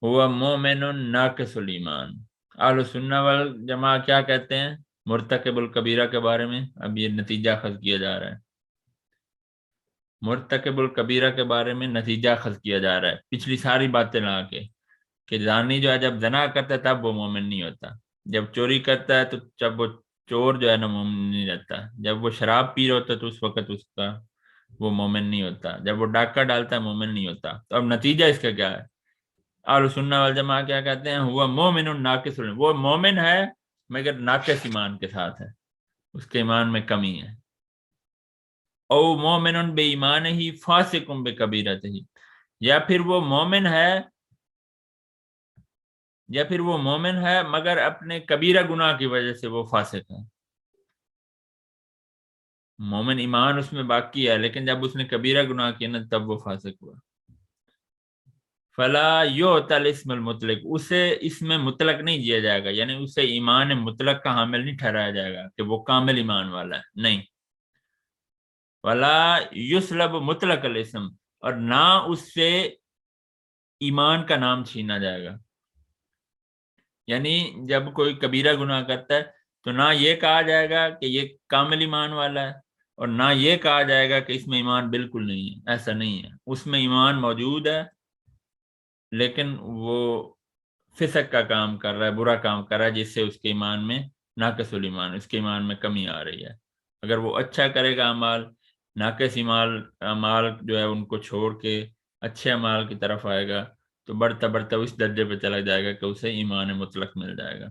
هُوَ مُؤْمِنٌ نَاقِصُ الْإِيمَانِ، اہل سنہ والجماعہ کیا کہتے ہیں مرتکب الکبیرہ کے بارے میں؟ اب یہ نتیجہ اخذ کیا جا رہا ہے، مرتکب الکبیرہ کے بارے میں نتیجہ اخذ کیا جا رہا ہے پچھلی ساری باتیں لا کے، کہ زانی جو ہے جب زنا کرتا ہے تب وہ مومن نہیں ہوتا، جب چوری کرتا ہے تو جب وہ چور جو ہے نا مومن نہیں رہتا، جب وہ شراب پی رہا ہوتا ہے تو اس وقت اس کا وہ مومن نہیں ہوتا، جب وہ ڈاکہ ڈالتا ہے مومن نہیں ہوتا۔ تو اب نتیجہ اس کا کیا ہے؟ اہل سنہ والجماعہ کیا کہتے ہیں؟ ہوا مومن ناقص، وہ مومن ہے مگر ناقص ایمان کے ساتھ ہے، اس کے ایمان میں کمی ہے۔ او مومن بے ایمان ہی فاسق بے کبیرت ہی، یا پھر وہ مومن ہے مگر اپنے کبیرہ گناہ کی وجہ سے وہ فاسق ہے۔ مومن ایمان اس میں باقی ہے لیکن جب اس نے کبیرہ گناہ کیا نا تب وہ فاسق ہوا۔ فلا یعطى الاسم المطلق، اسے اسم مطلق نہیں دیا جائے گا، یعنی اسے ایمان مطلق کا حامل نہیں ٹھہرایا جائے گا کہ وہ کامل ایمان والا ہے، نہیں۔ ولا یسلب مطلق الاسم، اور نہ اس سے ایمان کا نام چھینا جائے گا، یعنی جب کوئی کبیرہ گناہ کرتا ہے تو نہ یہ کہا جائے گا کہ یہ کامل ایمان والا ہے اور نہ یہ کہا جائے گا کہ اس میں ایمان بالکل نہیں ہے، ایسا نہیں ہے، اس میں ایمان موجود ہے لیکن وہ فسق کا کام کر رہا ہے، برا کام کر رہا ہے جس سے اس کے ایمان میں ناقص الایمان، اس کے ایمان میں کمی آ رہی ہے۔ اگر وہ اچھا کرے گا اعمال، ناقص اعمال جو ہے ان کو چھوڑ کے اچھے اعمال کی طرف آئے گا تو بڑھتا بڑھتا اس درجے پہ چلا جائے گا کہ اسے ایمان مطلق مل جائے گا،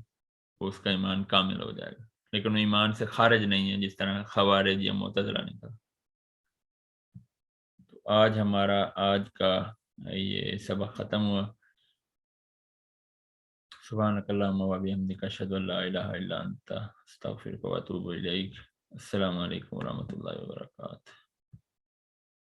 وہ اس کا ایمان کامل ہو جائے گا، لیکن وہ ایمان سے خارج نہیں ہے جس طرح خوارج یا معتزلہ نے کہا۔ تو آج کا یہ سبق ختم ہوا۔ سبحانک اللہم و بحمدک، اشہد ان لا الہ الا انت، استغفرک و اتوب الیک۔ السلام علیکم و رحمۃ اللہ وبرکاتہ۔